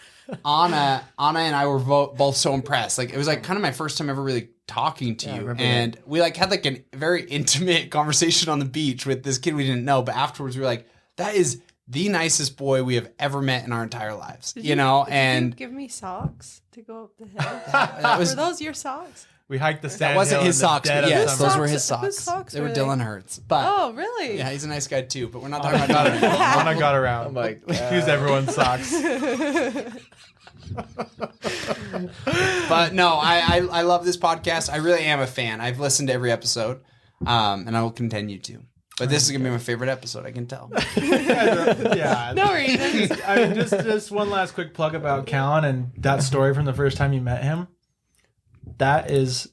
Anna and I were both so impressed. Like, it was like kind of my first time ever really talking to you, and we like had like a very intimate conversation on the beach with this kid we didn't know. But afterwards, we were like, "That is the nicest boy we have ever met in our entire lives." Did Did you give me socks to go up the hill? Were those your socks? We hiked the sand. that wasn't hill his in the socks, dead but of yes, summer. those were his Whose socks. socks They were were they? Dylan Hurts, but Oh, really? yeah, he's a nice guy too. But we're not Anna talking about him. Anna got around. Oh my God. Use everyone's socks. But no, I love this podcast. I really am a fan. I've listened to every episode, and I will continue to. But this is gonna be my favorite episode. I can tell. Yeah. No reason. I mean, just one last quick plug about Callan and that story from the first time you met him. That is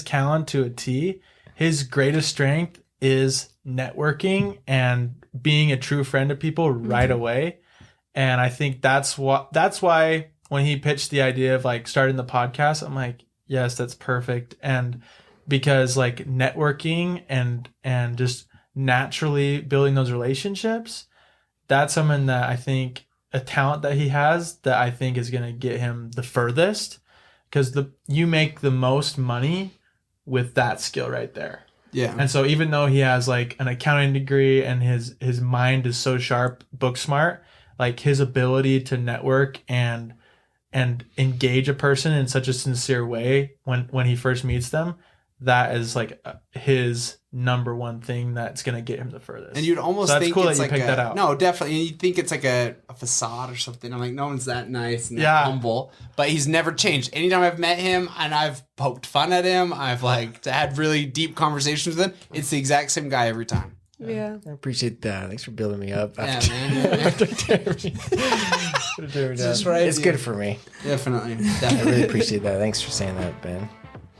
Callan to a T. His greatest strength is networking and being a true friend to people right away. And I think that's why when he pitched the idea of like starting the podcast, I'm like, yes, that's perfect. And because like networking and just naturally building those relationships, that's something that I think a talent that he has that I think is going to get him the furthest, because you make the most money with that skill right there. Yeah. And so even though he has like an accounting degree and his mind is so sharp, book smart, like his ability to network and engage a person in such a sincere way when he first meets them, that is like his number one thing that's going to get him the furthest. And you'd almost so that's think cool it's that you like picked that out. No, definitely. And you'd think it's like a facade or something. I'm like, no one's that nice and that Yeah. humble. But he's never changed. Anytime I've met him and I've poked fun at him, I've like had really deep conversations with him, it's the exact same guy every time. Yeah. I appreciate that. Thanks for building me up. Yeah, man. Just right, It's dude. good for me. Definitely. I Definitely. really appreciate that. Thanks for saying that, Ben.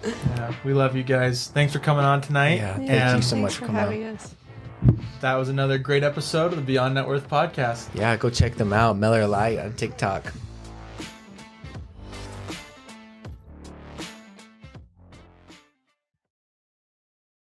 Yeah, we love you guys. Thanks for coming on tonight. Yeah, thank and you so Thanks much for for coming having on. us. that was another great episode of the Beyond Net Worth podcast. Yeah, go check them out. Mellor Life on TikTok.